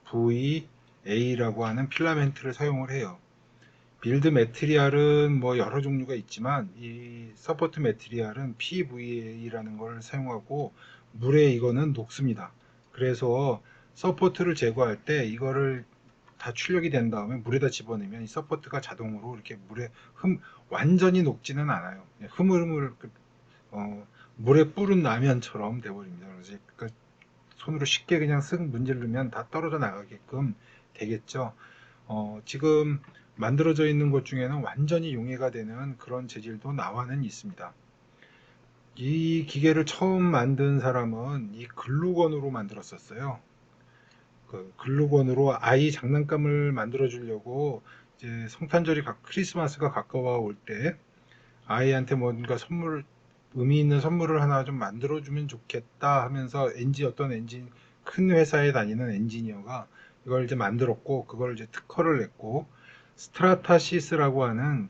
PVA라고 하는 필라멘트를 사용을 해요. 빌드 매트리얼은 뭐 여러 종류가 있지만 이 서포트 매트리얼은 PVA라는 걸 사용하고 물에 이거는 녹습니다. 그래서 서포트를 제거할 때 이거를 다 출력이 된 다음에 물에다 집어넣으면 이 서포트가 자동으로 이렇게 물에 완전히 녹지는 않아요. 흐물흐물 물에 뿌른 라면처럼 돼버립니다. 그래서 손으로 쉽게 그냥 쓱 문지르면 다 떨어져 나가게끔 되겠죠. 지금 만들어져 있는 것 중에는 완전히 용해가 되는 그런 재질도 나와는 있습니다. 이 기계를 처음 만든 사람은 이 글루건으로 만들었었어요. 그 글루건으로 아이 장난감을 만들어 주려고 이제 성탄절이 크리스마스가 가까워 올 때 아이한테 뭔가 의미 있는 선물을 하나 좀 만들어 주면 좋겠다 하면서 어떤 엔진 큰 회사에 다니는 엔지니어가 이걸 이제 만들었고 그걸 이제 특허를 냈고 스트라타시스라고 하는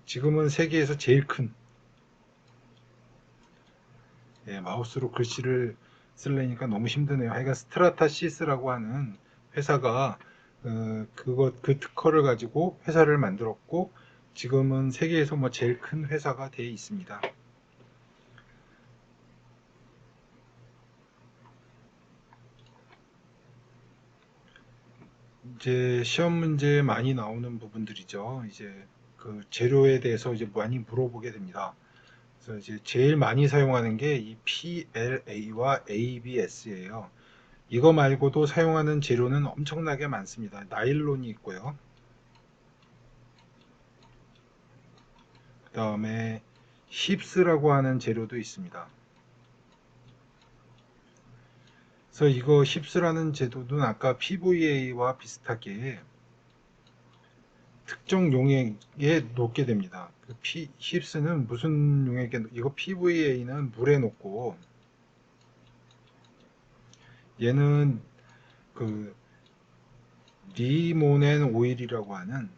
지금은 세계에서 제일 큰 마우스로 글씨를 쓰려니까 너무 힘드네요. 하여간 스트라타시스라고 하는 회사가 그 특허를 가지고 회사를 만들었고 지금은 세계에서 뭐 제일 큰 회사가 되어 있습니다. 이제 시험 문제에 많이 나오는 부분들이죠. 이제 그 재료에 대해서 이제 많이 물어보게 됩니다. 그래서 이제 제일 많이 사용하는 게 이 PLA와 ABS예요. 이거 말고도 사용하는 재료는 엄청나게 많습니다. 나일론이 있고요. 그 다음에 힙스라고 하는 재료도 있습니다. 그래서 이거 힙스라는 제도는 아까 PVA와 비슷하게 특정 용액에 녹게 됩니다. 힙스는 무슨 용액에 이거 PVA는 물에 녹고 얘는 그 리모넨 오일이라고 하는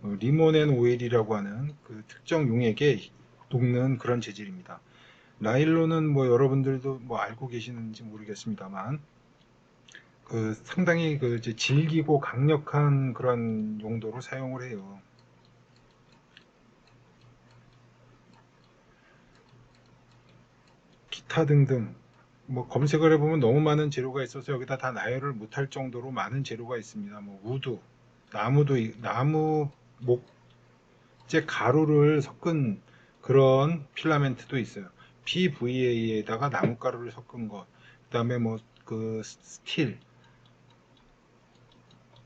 리모넨 오일이라고 하는 그 특정 용액에 녹는 그런 재질입니다. 나일론은 뭐 여러분들도 뭐 알고 계시는지 모르겠습니다만 상당히 이제 질기고 강력한 그런 용도로 사용을 해요. 기타 등등 뭐 검색을 해보면 너무 많은 재료가 있어서 여기다 다 나열을 못할 정도로 많은 재료가 있습니다. 뭐 우드, 나무 목재 가루를 섞은 그런 필라멘트도 있어요. PVA에다가 나무가루를 섞은 것, 그다음에 뭐 그 스틸,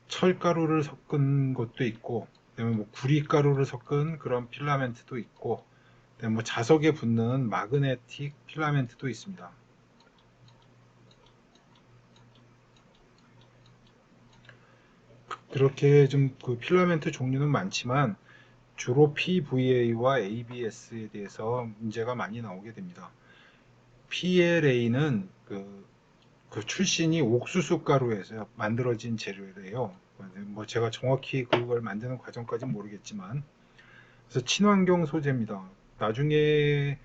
철가루를 섞은 것도 있고, 그다음에 뭐 구리가루를 섞은 그런 필라멘트도 있고, 그다음에 뭐 자석에 붙는 마그네틱 필라멘트도 있습니다. 그렇게 좀 그 필라멘트 종류는 많지만 주로 PVA와 ABS에 대해서 문제가 많이 나오게 됩니다. PLA는 그 출신이 옥수수 가루에서 만들어진 재료래요. 뭐 제가 정확히 그걸 만드는 과정까지는 모르겠지만, 그래서 친환경 소재입니다. 나중에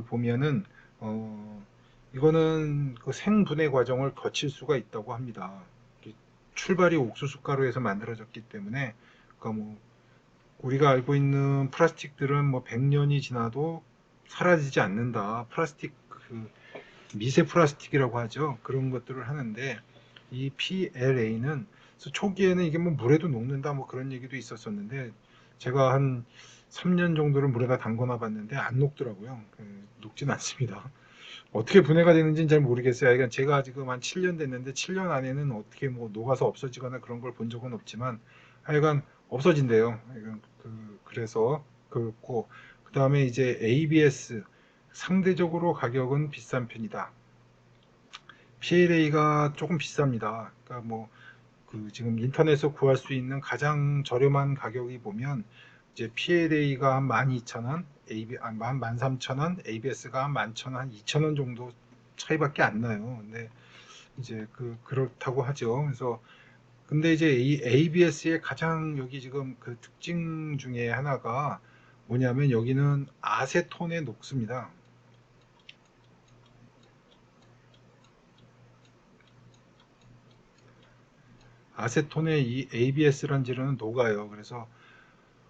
보면은 이거는 그 생분해 과정을 거칠 수가 있다고 합니다. 출발이 옥수수 가루에서 만들어졌기 때문에 그러니까 뭐 우리가 알고 있는 플라스틱들은 뭐 100년이 지나도 사라지지 않는다. 미세 플라스틱이라고 하죠. 그런 것들을 하는데 이 PLA는 초기에는 이게 뭐 물에도 녹는다 뭐 그런 얘기도 있었었는데 제가 한 3년 정도를 물에다 담궈놔 봤는데 안 녹더라고요. 녹진 않습니다. 어떻게 분해가 되는지는 잘 모르겠어요. 그러니까 제가 지금 한 7년 됐는데 7년 안에는 어떻게 뭐 녹아서 없어지거나 그런 걸 본 적은 없지만 하여간 없어진대요. 그래서 그렇고 그 다음에 이제 ABS 상대적으로 가격은 비싼 편이다. PLA가 조금 비쌉니다. 그러니까 뭐 지금 인터넷에서 구할 수 있는 가장 저렴한 가격이 보면 이제 PLA가 한 12,000원, 한 13,000원, ABS가 한 11,000원, 한 2,000원 정도 차이밖에 안 나요. 근데 이제 그렇다고 하죠. 그래서 근데 이제 이 ABS의 가장 여기 지금 그 특징 중에 하나가 뭐냐면 여기는 아세톤에 녹습니다. 아세톤에 이 ABS라는 재료는 녹아요. 그래서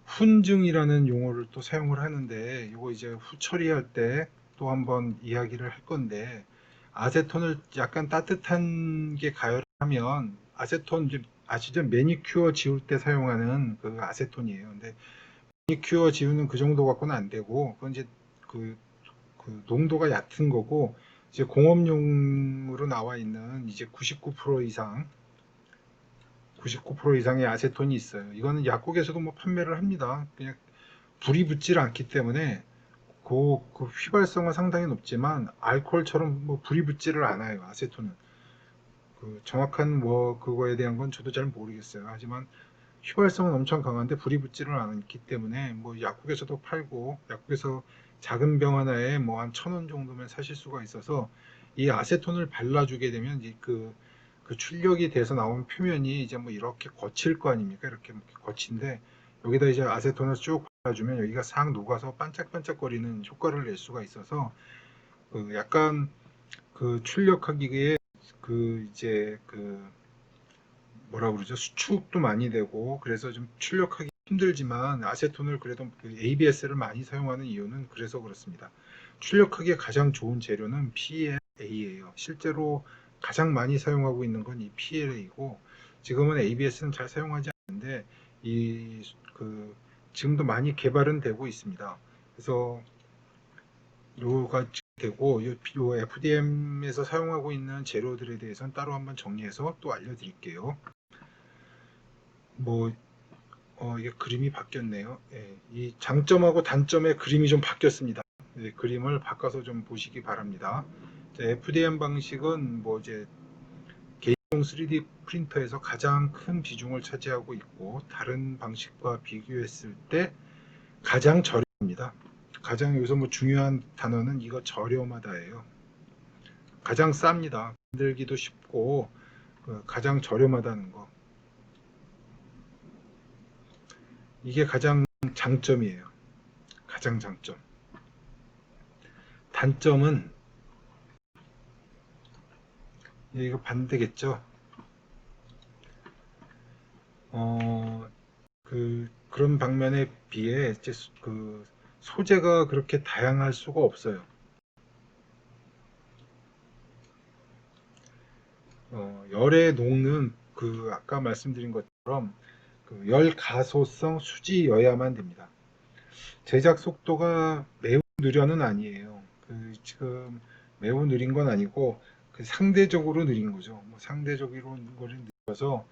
훈증이라는 용어를 또 사용을 하는데 이거 이제 후 처리할 때 또 한번 이야기를 할 건데, 아세톤을 약간 따뜻한 게 가열하면 아세톤 이제 아시죠? 매니큐어 지울 때 사용하는 그 아세톤이에요. 근데 매니큐어 지우는 그 정도 갖고는 안 되고 그건 이제 그, 그 농도가 얕은 거고, 이제 공업용으로 나와 있는 이제 99% 이상 99% 이상의 아세톤이 있어요. 이거는 약국에서도 뭐 판매를 합니다. 그냥 불이 붙질 않기 때문에 그 휘발성은 상당히 높지만 알코올처럼 뭐 불이 붙지를 않아요. 아세톤은. 그 정확한 뭐 그거에 대한 건 저도 잘 모르겠어요. 하지만 휘발성은 엄청 강한데 불이 붙지를 않기 때문에 뭐 약국에서도 팔고, 약국에서 작은 병 하나에 뭐 한 1,000원 정도면 사실 수가 있어서, 이 아세톤을 발라주게 되면 이제 그 출력이 돼서 나온 표면이 이제 뭐 이렇게 거칠 거 아닙니까? 이렇게 거친데 여기다 이제 아세톤을 쭉 발라주면 여기가 싹 녹아서 반짝반짝거리는 효과를 낼 수가 있어서, 그 약간 그 출력하기에 그 이제 그 뭐라 그러죠? 수축도 많이 되고 그래서 좀 출력하기 힘들지만, 아세톤을 그래도 그 ABS를 많이 사용하는 이유는 그래서 그렇습니다. 출력하기에 가장 좋은 재료는 PLA예요. 실제로 가장 많이 사용하고 있는 건 이 PLA고, 지금은 ABS는 잘 사용하지 않는데 이 그 지금도 많이 개발은 되고 있습니다. 그래서 요가 되고 요 FDM에서 사용하고 있는 재료들에 대해서는 따로 한번 정리해서 또 알려드릴게요. 뭐 이게 그림이 바뀌었네요. 예, 이 장점하고 단점의 그림이 좀 바뀌었습니다. 예, 그림을 바꿔서 좀 보시기 바랍니다. FDM 방식은 뭐 이제 개인용 3D 프린터에서 가장 큰 비중을 차지하고 있고, 다른 방식과 비교했을 때 가장 저렴합니다. 가장 여기서 뭐 중요한 단어는 이거 저렴하다예요. 가장 쌉니다. 만들기도 쉽고 가장 저렴하다는 거. 이게 가장 장점이에요. 가장 장점. 단점은 이거 반대겠죠. 그런 방면에 비해 이제 그 소재가 그렇게 다양할 수가 없어요. 열에 녹는 그 아까 말씀드린 것처럼 그 열 가소성 수지여야만 됩니다. 제작 속도가 매우 느려는 아니에요. 그 지금 매우 느린 건 아니고 그 상대적으로 느린 거죠. 뭐 상대적으로 느려서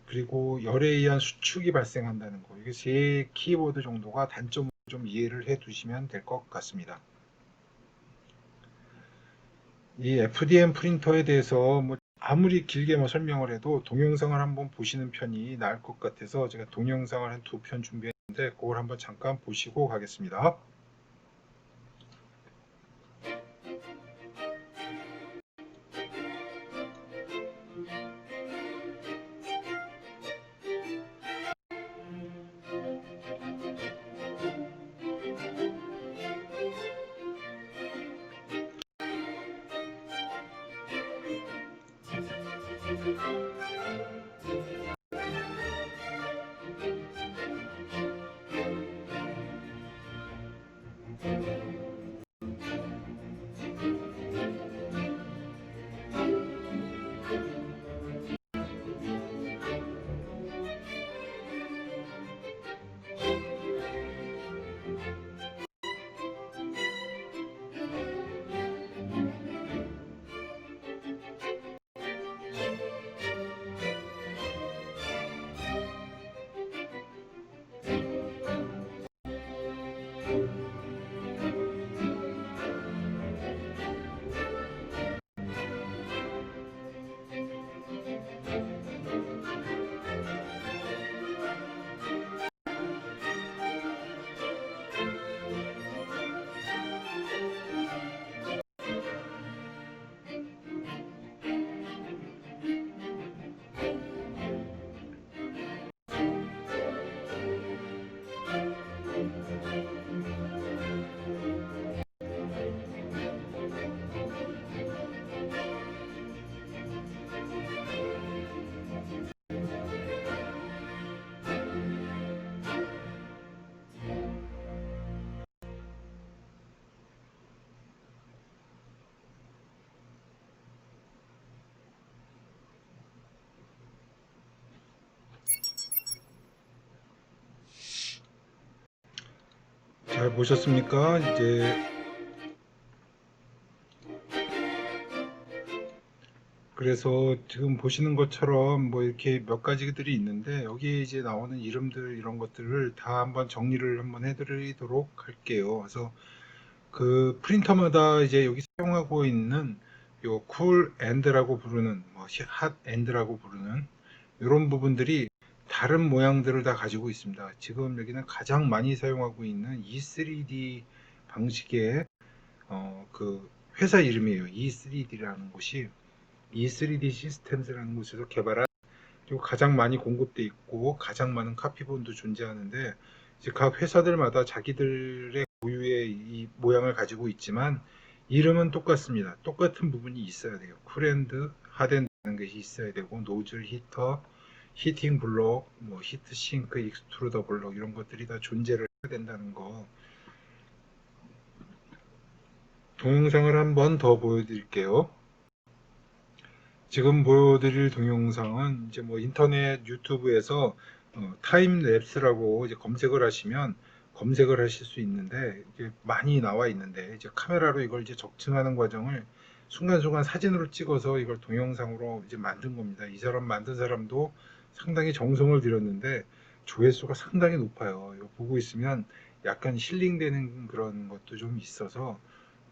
그리고 열에 의한 수축이 발생한다는 거. 이게 세 키워드 정도가 단점으로 좀 이해를 해 두시면 될 것 같습니다. 이 FDM 프린터에 대해서 뭐 아무리 길게 뭐 설명을 해도 동영상을 한번 보시는 편이 나을 것 같아서 제가 동영상을 한 2편 준비했는데 그걸 한번 잠깐 보시고 가겠습니다. 잘 보셨습니까? 이제 그래서 지금 보시는 것처럼 뭐 이렇게 몇 가지들이 있는데 여기에 이제 나오는 이름들 이런 것들을 다 한번 정리를 한번 해드리도록 할게요. 그래서 그 프린터마다 이제 여기 사용하고 있는 요 쿨 엔드라고 부르는 핫 엔드라고 부르는 이런 부분들이 다른 모양들을 다 가지고 있습니다. 지금 여기는 가장 많이 사용하고 있는 E3D 방식의 그 회사 이름이에요. E3D라는 곳이 E3D 시스템즈라는 곳에서 개발한, 그리고 가장 많이 공급돼 있고 가장 많은 카피본도 존재하는데, 이제 각 회사들마다 자기들의 고유의 이 모양을 가지고 있지만 이름은 똑같습니다. 똑같은 부분이 있어야 돼요. 쿨핸드, 하드핸드라는 것이 있어야 되고, 노즐, 히터, 히팅 블록, 뭐 히트 싱크, 익스트루더 블록 이런 것들이 다 존재를 해야 된다는 거. 동영상을 한번 더 보여드릴게요. 지금 보여드릴 동영상은 이제 뭐 인터넷 유튜브에서 타임랩스라고 이제 검색을 하시면 검색을 하실 수 있는데, 이게 많이 나와 있는데, 이제 카메라로 이걸 이제 적층하는 과정을 순간순간 사진으로 찍어서 이걸 동영상으로 이제 만든 겁니다. 이 사람 만든 사람도 상당히 정성을 들였는데 조회수가 상당히 높아요. 이거 보고 있으면 약간 힐링되는 그런 것도 좀 있어서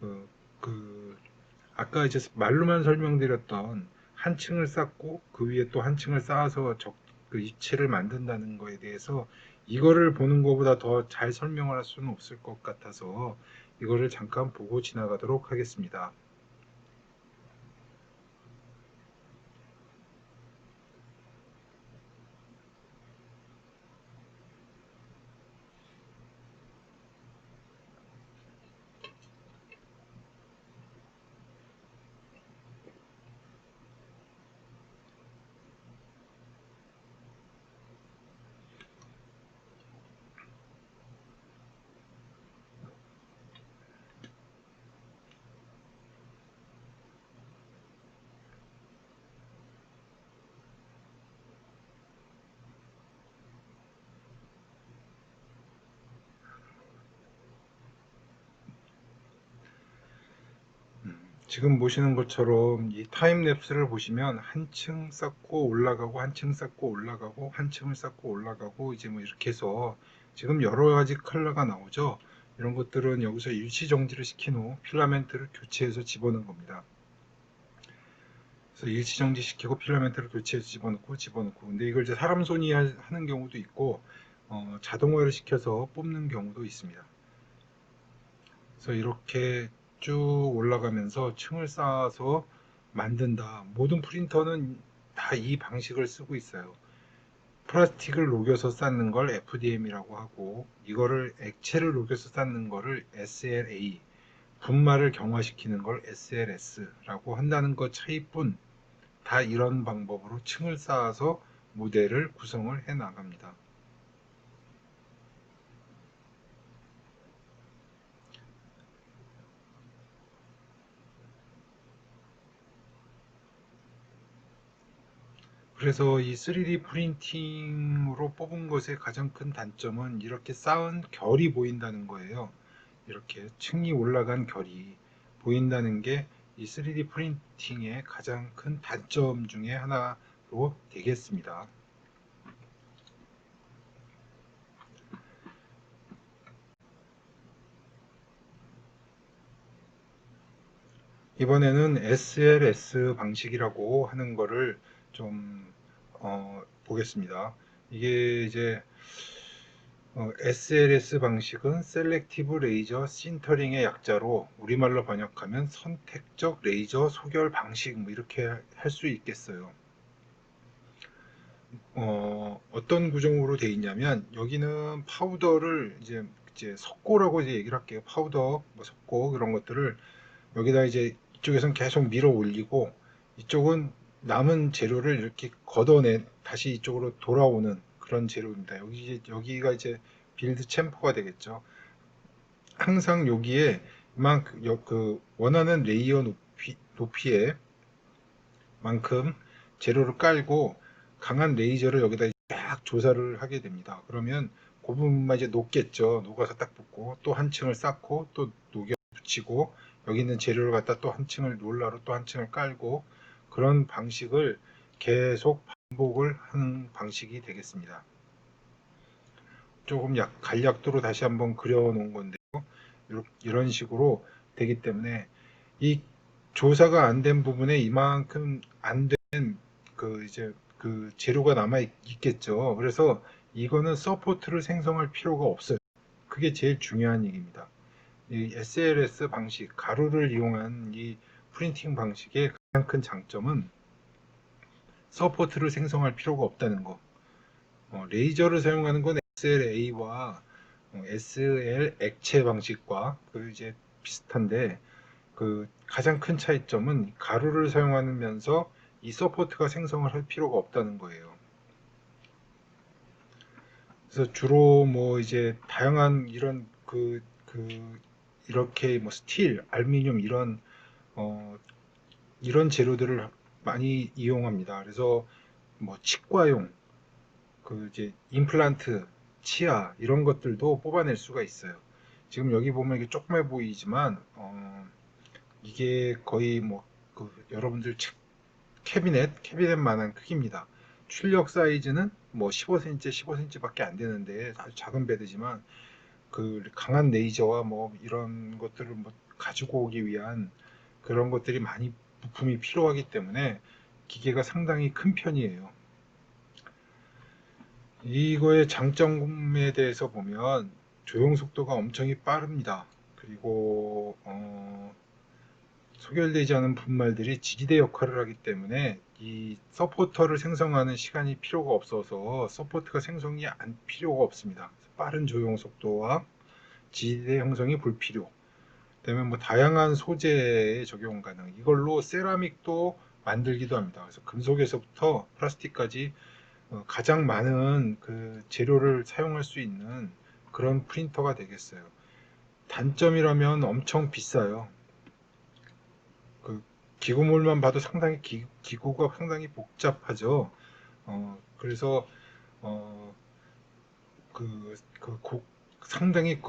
어, 그 아까 이제 말로만 설명드렸던 한 층을 쌓고 그 위에 또 한 층을 쌓아서 그 입체를 만든다는 거에 대해서 이거를 보는 것보다 더 잘 설명을 할 수는 없을 것 같아서 이거를 잠깐 보고 지나가도록 하겠습니다. 지금 보시는 것처럼 이 타임랩스를 보시면 한 층 쌓고 올라가고 한 층 쌓고 올라가고 한 층을 쌓고 올라가고 이제 뭐 이렇게 해서 지금 여러 가지 컬러가 나오죠. 이런 것들은 여기서 일시 정지를 시킨 후 필라멘트를 교체해서 집어넣은 겁니다. 그래서 일시 정지 시키고 필라멘트를 교체해서 집어넣고 근데 이걸 이제 사람 손이 하는 경우도 있고 자동화를 시켜서 뽑는 경우도 있습니다. 그래서 이렇게 쭉 올라가면서 층을 쌓아서 만든다. 모든 프린터는 다 이 방식을 쓰고 있어요. 플라스틱을 녹여서 쌓는 걸 FDM이라고 하고, 이거를 액체를 녹여서 쌓는 거를 SLA, 분말을 경화시키는 걸 SLS라고 한다는 것 차이뿐, 다 이런 방법으로 층을 쌓아서 모델을 구성을 해 나갑니다. 그래서 이 3D 프린팅으로 뽑은 것의 가장 큰 단점은 이렇게 쌓은 결이 보인다는 거예요. 이렇게 층이 올라간 결이 보인다는 게 이 3D 프린팅의 가장 큰 단점 중에 하나로 되겠습니다. 이번에는 SLS 방식이라고 하는 거를 좀 보겠습니다. 이게 이제 SLS 방식은 셀렉티브 레이저 신터링의 약자로 우리말로 번역하면 선택적 레이저 소결 방식, 뭐 이렇게 할 수 있겠어요. 어떤 구조로 되어 있냐면 여기는 파우더를 이제 석고라고 이제 얘기를 할게요. 파우더, 뭐 석고 그런 것들을 여기다 이제 이쪽에선 계속 밀어 올리고 이쪽은 남은 재료를 이렇게 걷어내 다시 이쪽으로 돌아오는 그런 재료입니다. 여기가 이제 빌드 챔퍼가 되겠죠. 항상 여기에 그 원하는 레이어 높이에 만큼 재료를 깔고 강한 레이저를 여기다 쫙 조사를 하게 됩니다. 그러면 그 부분만 이제 녹겠죠. 녹아서 딱 붙고 또 한 층을 쌓고 또 녹여 붙이고 여기 있는 재료를 갖다 또 한 층을 놀라로 또 한 층을 깔고 그런 방식을 계속 반복을 하는 방식이 되겠습니다. 조금 간략도로 다시 한번 그려 놓은 건데요. 이런 식으로 되기 때문에 이 조사가 안 된 부분에 이만큼 안 된 그 재료가 남아 있겠죠. 그래서 이거는 서포트를 생성할 필요가 없어요. 그게 제일 중요한 얘기입니다. 이 SLS 방식, 가루를 이용한 이 프린팅 방식의 가장 큰 장점은 서포트를 생성할 필요가 없다는 거. 레이저를 사용하는 건 SLA와 SL 액체 방식과 이제 비슷한데 그 가장 큰 차이점은 가루를 사용하면서 이 서포트가 생성을 할 필요가 없다는 거예요. 그래서 주로 뭐 이제 다양한 이런 이렇게 뭐 스틸, 알루미늄 이런 재료들을 많이 이용합니다. 그래서 뭐 치과용 이제 임플란트, 치아 이런 것들도 뽑아낼 수가 있어요. 지금 여기 보면 이게 조그매 보이지만 이게 거의 뭐 여러분들 캐비넷만한 크기입니다. 출력 사이즈는 뭐 15cm, 15cm밖에 안 되는데 아주 작은 베드지만 강한 레이저와 뭐 이런 것들을 뭐 가지고 오기 위한 그런 것들이 많이 부품이 필요하기 때문에 기계가 상당히 큰 편이에요. 이거의 장점에 대해서 보면 조형 속도가 엄청 빠릅니다. 그리고 소결되지 않은 분말들이 지지대 역할을 하기 때문에 이 서포터를 생성하는 시간이 필요가 없어서 서포트가 생성이 필요가 없습니다. 빠른 조형 속도와 지지대 형성이 불필요. 그다음에 뭐 다양한 소재에 적용 가능. 이걸로 세라믹도 만들기도 합니다. 그래서 금속에서부터 플라스틱까지 가장 많은 재료를 사용할 수 있는 그런 프린터가 되겠어요. 단점이라면 엄청 비싸요. 기구물만 봐도 상당히 기구가 상당히 복잡하죠. 그래서 상당히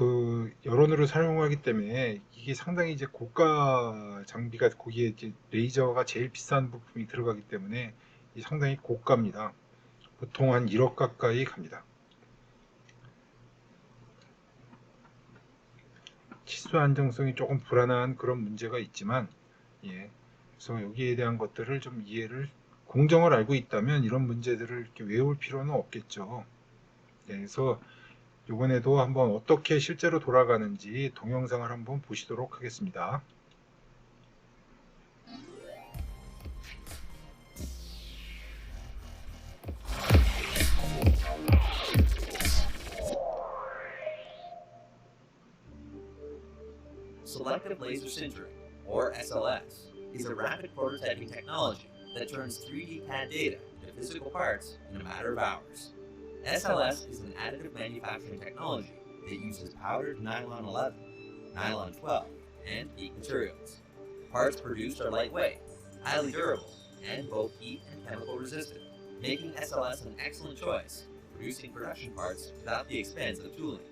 여론으로 사용하기 때문에 이게 상당히 이제 고가 장비가 거기에 이제 레이저가 제일 비싼 부품이 들어가기 때문에 상당히 고가입니다. 보통 한 1억 가까이 갑니다. 치수 안정성이 조금 불안한 그런 문제가 있지만, 예. 그래서 여기에 대한 것들을 좀 공정을 알고 있다면 이런 문제들을 이렇게 외울 필요는 없겠죠. 예, 그래서 이번에도 한번 어떻게 실제로 돌아가는지 동영상을 한번 보시도록 하겠습니다. Selective laser sintering, or SLS, is a rapid prototyping technology that turns 3D CAD data into physical parts in a matter of hours. SLS is an additive manufacturing technology that uses powdered nylon 11, nylon 12, and PEEK materials. Parts produced are lightweight, highly durable, and both heat and chemical resistant, making SLS an excellent choice, producing production parts without the expense of tooling.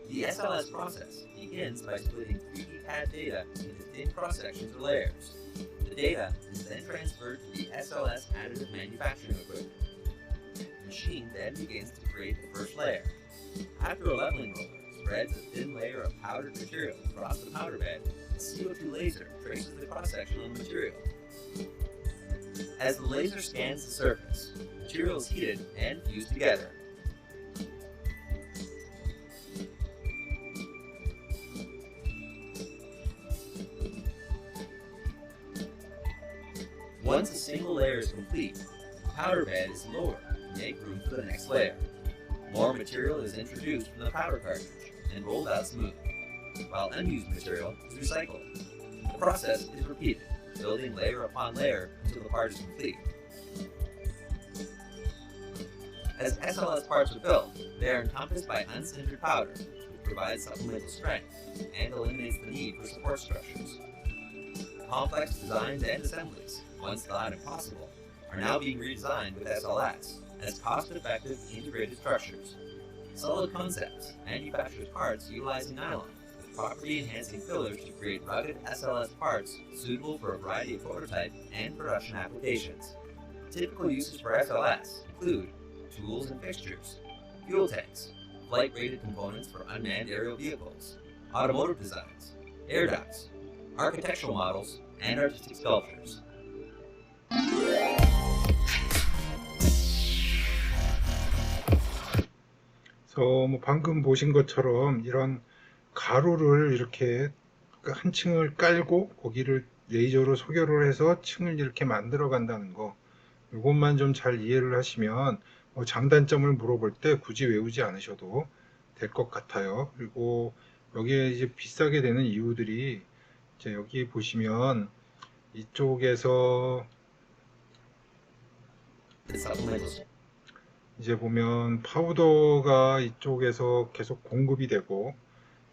The SLS process begins by splitting 3D CAD data into thin cross-sections or layers. The data is then transferred to the SLS additive manufacturing equipment. The machine then begins to create the first layer. After a leveling roller spreads a thin layer of powdered material across the powder bed, the CO2 laser traces the cross-section on the material. As the laser scans the surface, the material is heated and fused together. Once a single layer is complete, the powder bed is lowered to make room for the next layer. More material is introduced from the powder cartridge and rolled out smoothly, while unused material is recycled. The process is repeated, building layer upon layer until the part is complete. As SLS parts are built, they are encompassed by unsintered powder, which provides supplemental strength and eliminates the need for support structures. Complex designs and assemblies, once thought impossible, are now being redesigned with SLS as cost-effective integrated structures. Solid Concepts manufactures parts utilizing nylon with property-enhancing fillers to create rugged SLS parts suitable for a variety of prototype and production applications. Typical uses for SLS include tools and fixtures, fuel tanks, flight-rated components for unmanned aerial vehicles, automotive designs, air ducts, architectural models, and artistic sculptures. 그래서 뭐 방금 보신 것처럼 이런 가루를 이렇게 한 층을 깔고 거기를 레이저로 소결을 해서 층을 이렇게 만들어 간다는 거, 이것만 좀 잘 이해를 하시면 뭐 장단점을 물어볼 때 굳이 외우지 않으셔도 될 것 같아요. 그리고 여기에 이제 비싸게 되는 이유들이 이제 여기 보시면 이쪽에서 이제 보면 파우더가 이쪽에서 계속 공급이 되고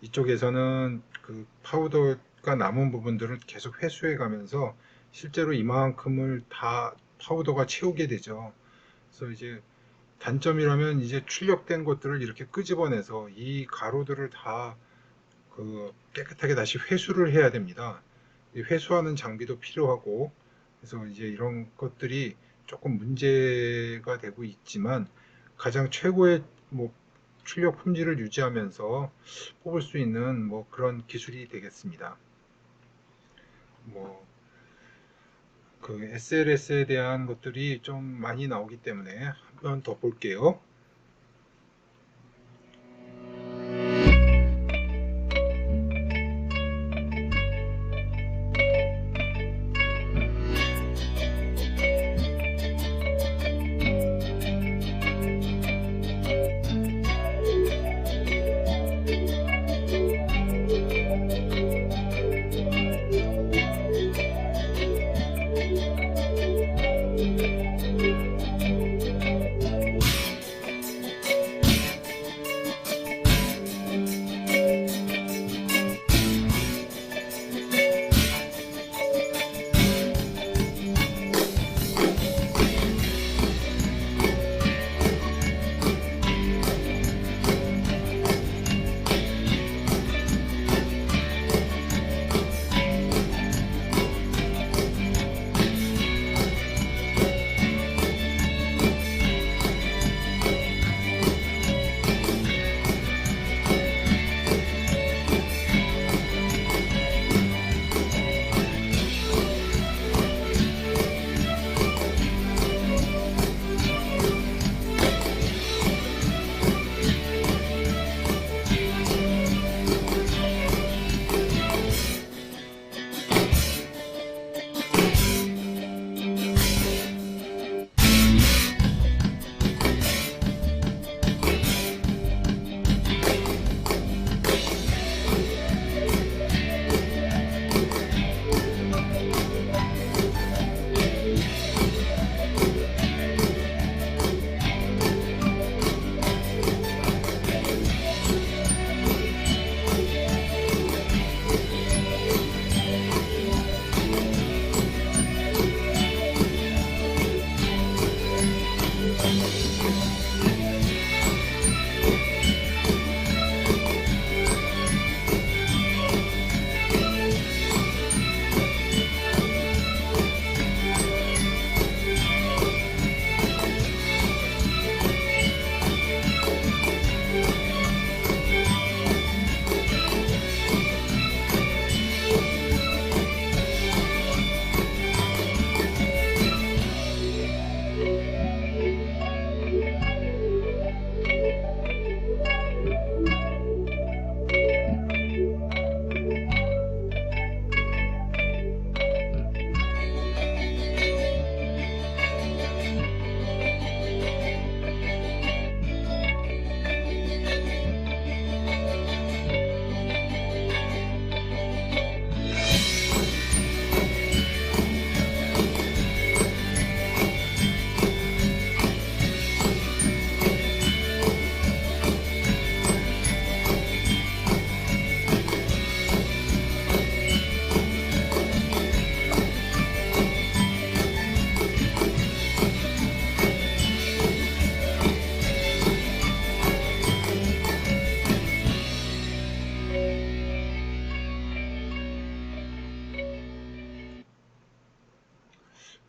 이쪽에서는 그 파우더가 남은 부분들을 계속 회수해 가면서 실제로 이만큼을 다 파우더가 채우게 되죠. 그래서 이제 단점이라면 이제 출력된 것들을 이렇게 끄집어내서 이 가루들을 다 그 깨끗하게 다시 회수를 해야 됩니다. 이 회수하는 장비도 필요하고, 그래서 이제 이런 것들이 조금 문제가 되고 있지만 가장 최고의 뭐 출력 품질을 유지하면서 뽑을 수 있는 뭐 그런 기술이 되겠습니다. 뭐 그 SLS에 대한 것들이 좀 많이 나오기 때문에 한 번 더 볼게요.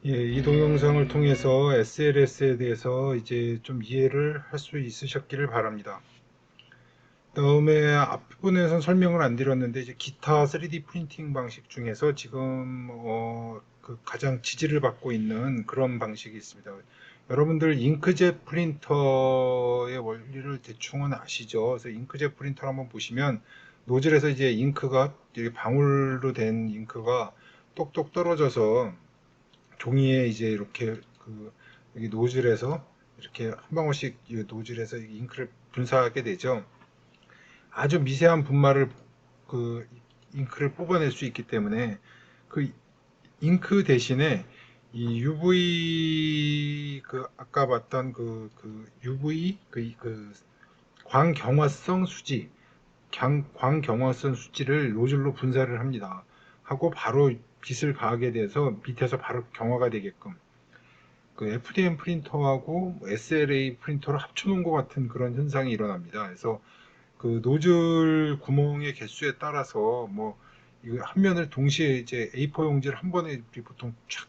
예, 이 동영상을 통해서 SLS에 대해서 이제 좀 이해를 할 수 있으셨기를 바랍니다. 다음에 앞부분에선 설명을 안 드렸는데 이제 기타 3D 프린팅 방식 중에서 지금 그 가장 지지를 받고 있는 그런 방식이 있습니다. 여러분들 잉크젯 프린터의 원리를 대충은 아시죠? 그래서 잉크젯 프린터를 한번 보시면 노즐에서 이제 잉크가 이렇게 방울로 된 잉크가 똑똑 떨어져서 종이에 이제 이렇게 그 여기 노즐에서 이렇게 한 방울씩 이 노즐에서 잉크를 분사하게 되죠. 아주 미세한 분말을 그 잉크를 뽑아낼 수 있기 때문에 그 잉크 대신에 이 UV 그 아까 봤던 그 UV 그 광경화성 수지 광경화성 수지를 노즐로 분사를 합니다. 하고 바로 빛을 가하게 돼서 밑에서 바로 경화가 되게끔 그 FDM 프린터하고 SLA 프린터를 합쳐놓은 것 같은 그런 현상이 일어납니다. 그래서 그 노즐 구멍의 개수에 따라서 뭐 이거 한 면을 동시에 이제 A4 용지를 한 번에 우리 보통 촥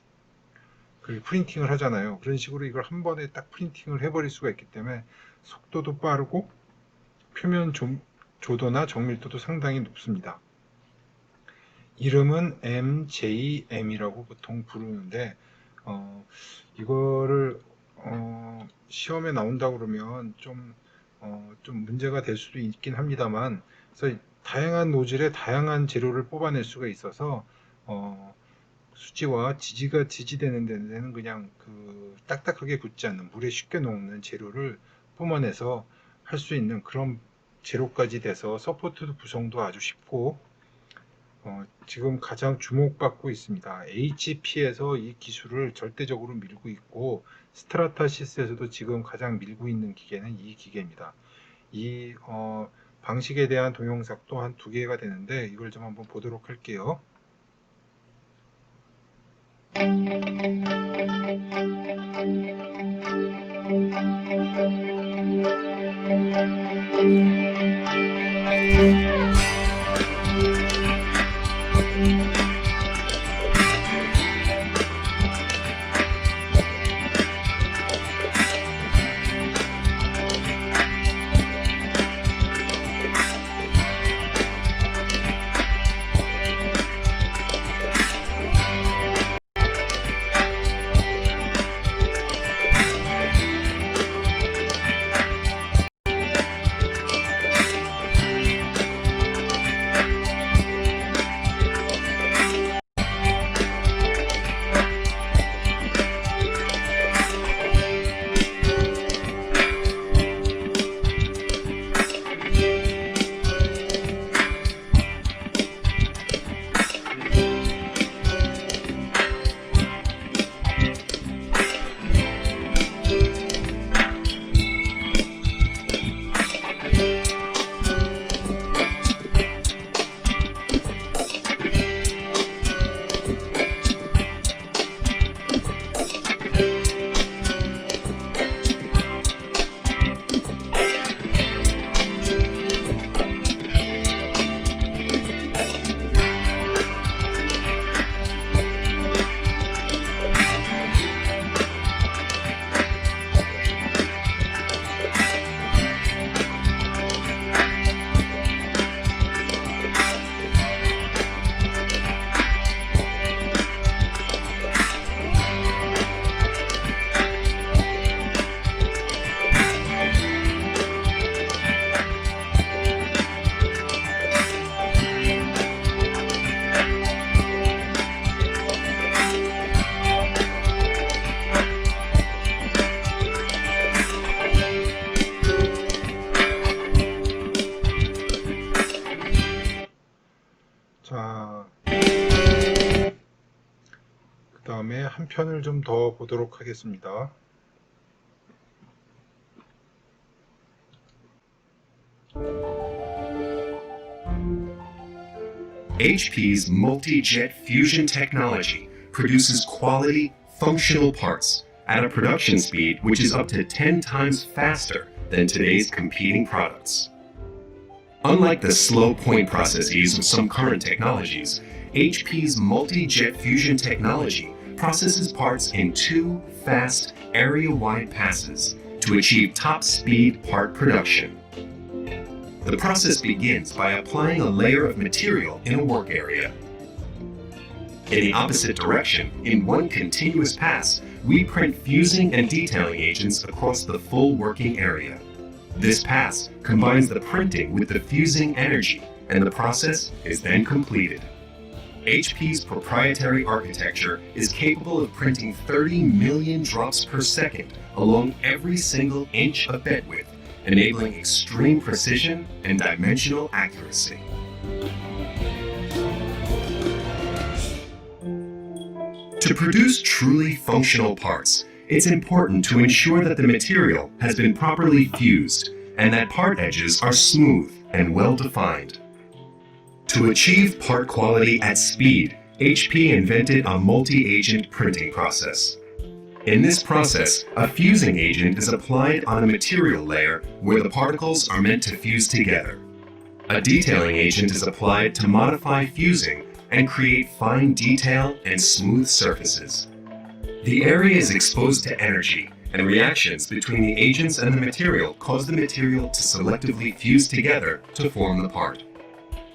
그 프린팅을 하잖아요. 그런 식으로 이걸 한 번에 딱 프린팅을 해버릴 수가 있기 때문에 속도도 빠르고 표면 조도나 정밀도도 상당히 높습니다. 이름은 MJM이라고 보통 부르는데 이거를 시험에 나온다 그러면 좀 문제가 될 수도 있긴 합니다만, 그래서 다양한 노즐에 다양한 재료를 뽑아낼 수가 있어서 수지와 지지되는 데는 그냥 그 딱딱하게 굳지 않는 물에 쉽게 녹는 재료를 뿜어내서 할 수 있는 그런 재료까지 돼서 서포트 구성도 아주 쉽고 지금 가장 주목받고 있습니다. HP에서 이 기술을 절대적으로 밀고 있고 스트라타시스에서도 지금 가장 밀고 있는 기계는 이 기계입니다. 이 방식에 대한 동영상도 한 2개가 되는데 이걸 좀 한번 보도록 할게요. 자, 그 다음에 한 편을 좀 더 보도록 하겠습니다. HP's multi-jet fusion technology produces quality, functional parts at a production speed which is up to 10 times faster than today's competing products. Unlike the slow point processes of some current technologies, HP's multi-jet fusion technology processes parts in 2 fast, area-wide passes to achieve top-speed part production. The process begins by applying a layer of material in a work area. In the opposite direction, in one continuous pass, we print fusing and detailing agents across the full working area. This pass combines the printing with the fusing energy, and the process is then completed. HP's proprietary architecture is capable of printing 30 million drops per second along every single inch of bed width, enabling extreme precision and dimensional accuracy. To produce truly functional parts, it's important to ensure that the material has been properly fused and that part edges are smooth and well defined. To achieve part quality at speed, HP invented a multi-agent printing process. In this process, a fusing agent is applied on a material layer where the particles are meant to fuse together. A detailing agent is applied to modify fusing and create fine detail and smooth surfaces. The area is exposed to energy, and reactions between the agents and the material cause the material to selectively fuse together to form the part.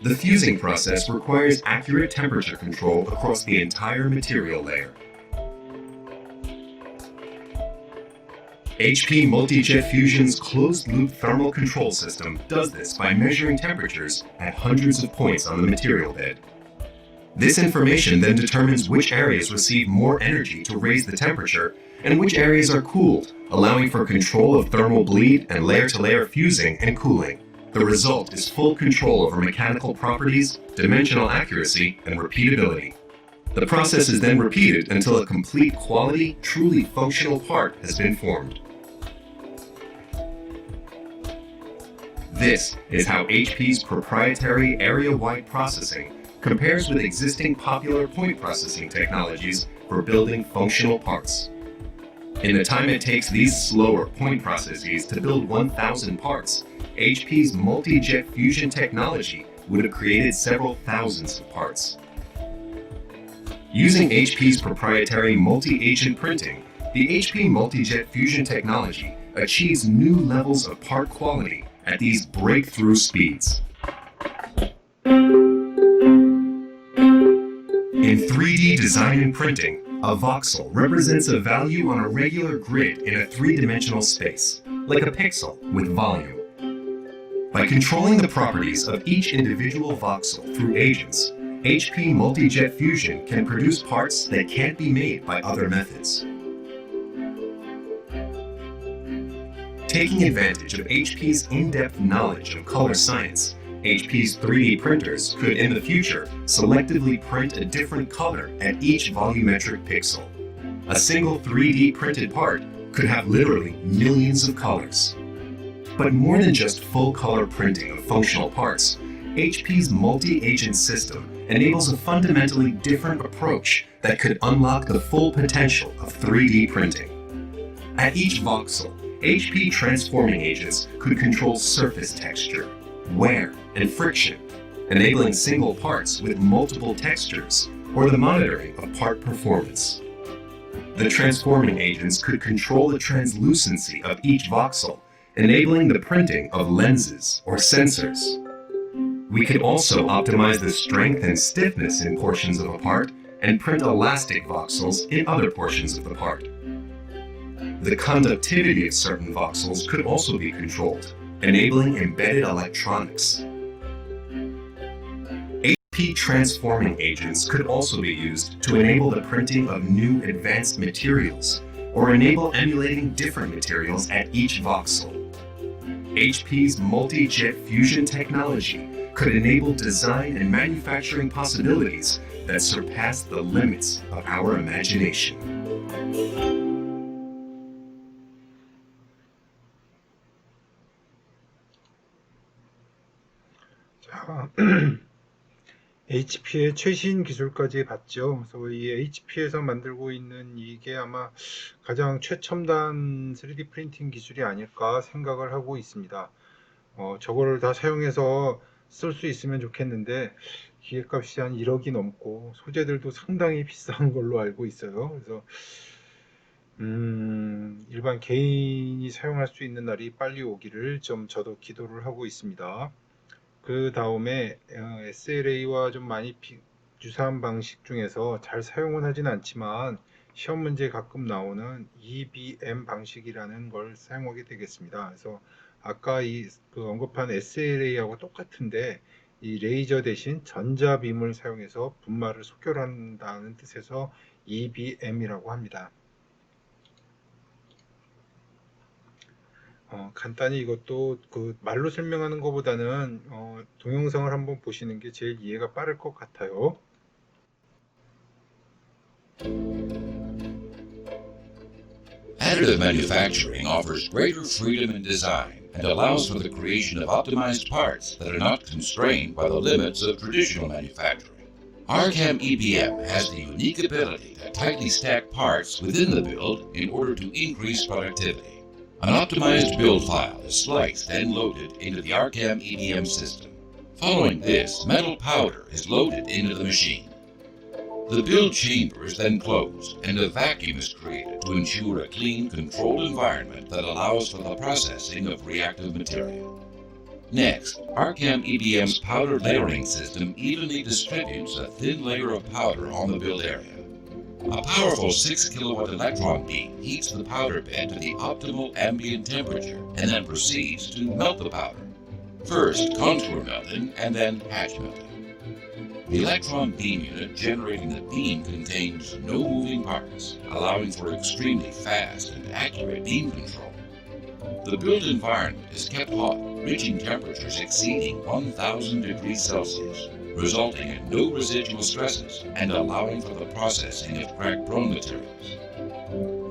The fusing process requires accurate temperature control across the entire material layer. HP Multi-Jet Fusion's closed-loop thermal control system does this by measuring temperatures at hundreds of points on the material bed. This information then determines which areas receive more energy to raise the temperature and which areas are cooled, allowing for control of thermal bleed and layer-to-layer fusing and cooling. The result is full control over mechanical properties, dimensional accuracy, and repeatability. The process is then repeated until a complete quality, truly functional part has been formed. This is how HP's proprietary area-wide processing compares with existing popular point processing technologies for building functional parts. In the time it takes these slower point processes to build 1,000 parts, HP's multi-jet fusion technology would have created several thousands of parts. Using HP's proprietary multi-agent printing, the HP Multi-Jet Fusion technology achieves new levels of part quality at these breakthrough speeds. In 3D design and printing, a voxel represents a value on a regular grid in a three-dimensional space, like a pixel with volume. By controlling the properties of each individual voxel through agents, HP Multi-Jet Fusion can produce parts that can't be made by other methods. Taking advantage of HP's in-depth knowledge of color science, HP's 3D printers could in the future selectively print a different color at each volumetric pixel. A single 3D printed part could have literally millions of colors. But more than just full color printing of functional parts, HP's multi-agent system enables a fundamentally different approach that could unlock the full potential of 3D printing. At each voxel, HP transforming agents could control surface texture, wear, and friction, enabling single parts with multiple textures or the monitoring of part performance. The transforming agents could control the translucency of each voxel, enabling the printing of lenses or sensors. We could also optimize the strength and stiffness in portions of a part and print elastic voxels in other portions of the part. The conductivity of certain voxels could also be controlled, enabling embedded electronics. HP transforming agents could also be used to enable the printing of new advanced materials or enable emulating different materials at each voxel. HP's multi-jet fusion technology could enable design and manufacturing possibilities that surpass the limits of our imagination. 자, HP의 최신 기술까지 봤죠. 그래서 이 HP에서 만들고 있는 이게 아마 가장 최첨단 3D 프린팅 기술이 아닐까 생각을 하고 있습니다. 저거를 다 사용해서 쓸 수 있으면 좋겠는데 기계값이 한 1억이 넘고 소재들도 상당히 비싼 걸로 알고 있어요. 그래서 일반 개인이 사용할 수 있는 날이 빨리 오기를 좀 저도 기도를 하고 있습니다. 그 다음에 SLA와 좀 많이 유사한 방식 중에서 잘 사용은 하진 않지만 시험 문제에 가끔 나오는 EBM 방식이라는 걸 사용하게 되겠습니다. 그래서 아까 그 언급한 SLA하고 똑같은데 이 레이저 대신 전자빔을 사용해서 분말을 속결한다는 뜻에서 EBM이라고 합니다. 간단히 이것도 그 말로 설명하는 것보다는 동영상을 한번 보시는 게 제일 이해가 빠를 것 같아요. Additive manufacturing offers greater freedom in design and allows for the creation of optimized parts that are not constrained by the limits of traditional manufacturing. RCAM EBM has the unique ability to tightly stack parts within the build in order to increase productivity. An optimized build file is spliced and loaded into the RCAM EBM system. Following this, metal powder is loaded into the machine. The build chamber is then closed and a vacuum is created to ensure a clean, controlled environment that allows for the processing of reactive material. Next, RCAM EBM's powder layering system evenly distributes a thin layer of powder on the build area. A powerful 6 kilowatt electron beam heats the powder bed to the optimal ambient temperature and then proceeds to melt the powder. First contour melting and then hatch melting. The electron beam unit generating the beam contains no moving parts, allowing for extremely fast and accurate beam control. The build environment is kept hot, reaching temperatures exceeding 1000 degrees Celsius, resulting in no residual stresses and allowing for the processing of crack-prone materials.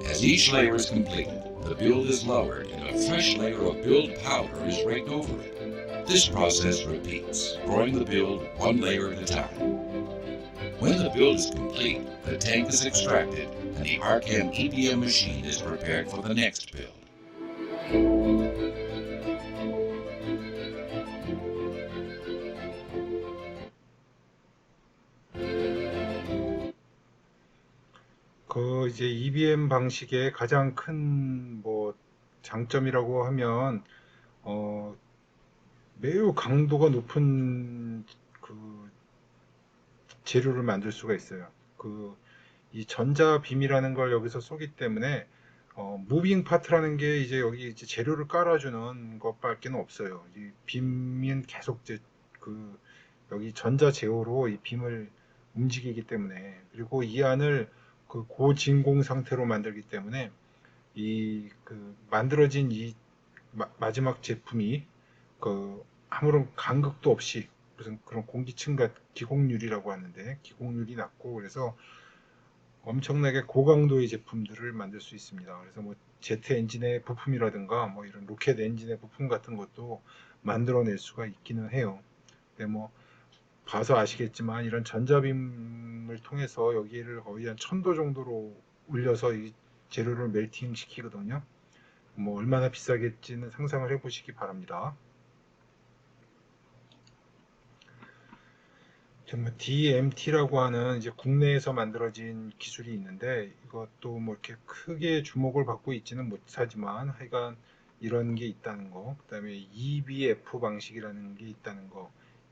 As each layer is completed, the build is lowered and a fresh layer of build powder is raked over it. This process repeats, growing the build one layer at a time. When the build is complete, the tank is extracted and the RCAM EBM machine is prepared for the next build. 이제 EBM 방식의 가장 큰 뭐 장점이라고 하면 매우 강도가 높은 그 재료를 만들 수가 있어요. 이 전자빔이라는 걸 여기서 쏘기 때문에 무빙 파트라는 게 이제 여기 이제 재료를 깔아주는 것밖에 없어요. 이 빔은 계속 여기 전자 제어로 이 빔을 움직이기 때문에, 그리고 이 안을 고진공 상태로 만들기 때문에 만들어진 이 마지막 제품이 아무런 간극도 없이 무슨 그런 공기층과 기공률이라고 하는데 기공률이 낮고, 그래서 엄청나게 고강도의 제품들을 만들 수 있습니다. 그래서 뭐 제트 엔진의 부품이라든가 뭐 이런 로켓 엔진의 부품 같은 것도 만들어낼 수가 있기는 해요. 근데 뭐 봐서 아시겠지만 이런 전자빔을 통해서 여기를 거의 한 1000도 정도로 올려서 이 재료를 멜팅 시키거든요. 뭐 얼마나 비싸겠지는 상상을 해보시기 바랍니다. 정말 DMT라고 하는 이제 국내에서 만들어진 기술이 있는데, 이것도 뭐 이렇게 크게 주목을 받고 있지는 못하지만 하여간 이런 게 있다는 거, 그다음에 EBF 방식이라는 게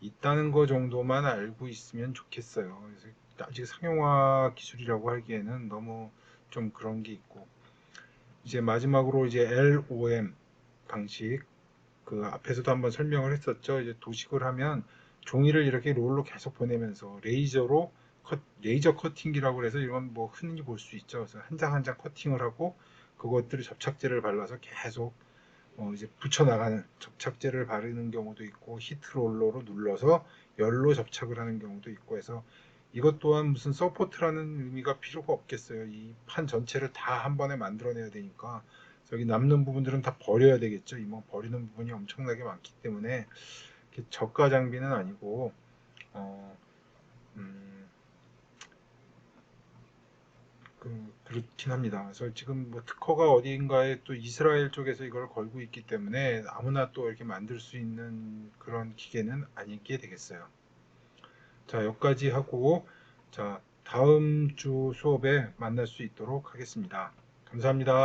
있다는 거 정도만 알고 있으면 좋겠어요. 그래서 아직 상용화 기술이라고 하기에는 너무 좀 그런 게 있고, 이제 마지막으로 이제 LOM 방식, 앞에서도 한번 설명을 했었죠. 이제 도식을 하면 종이를 이렇게 롤로 계속 보내면서 레이저 커팅기라고 해서 이건 뭐 흔히 볼 수 있죠. 그래서 한 장 한 장 커팅을 하고 그것들을 접착제를 발라서 계속 이제 붙여나가는, 접착제를 바르는 경우도 있고 히트 롤러로 눌러서 열로 접착을 하는 경우도 있고 해서, 이것 또한 무슨 서포트라는 의미가 필요가 없겠어요. 이 판 전체를 다 한 번에 만들어내야 되니까 여기 남는 부분들은 다 버려야 되겠죠. 뭐 버리는 부분이 엄청나게 많기 때문에 저가 장비는 아니고 그렇긴 합니다. 그래서 지금 뭐 특허가 어디인가에 또 이스라엘 쪽에서 이걸 걸고 있기 때문에 아무나 또 이렇게 만들 수 있는 그런 기계는 아니게 되겠어요. 자, 여기까지 하고 자, 다음 주 수업에 만날 수 있도록 하겠습니다. 감사합니다.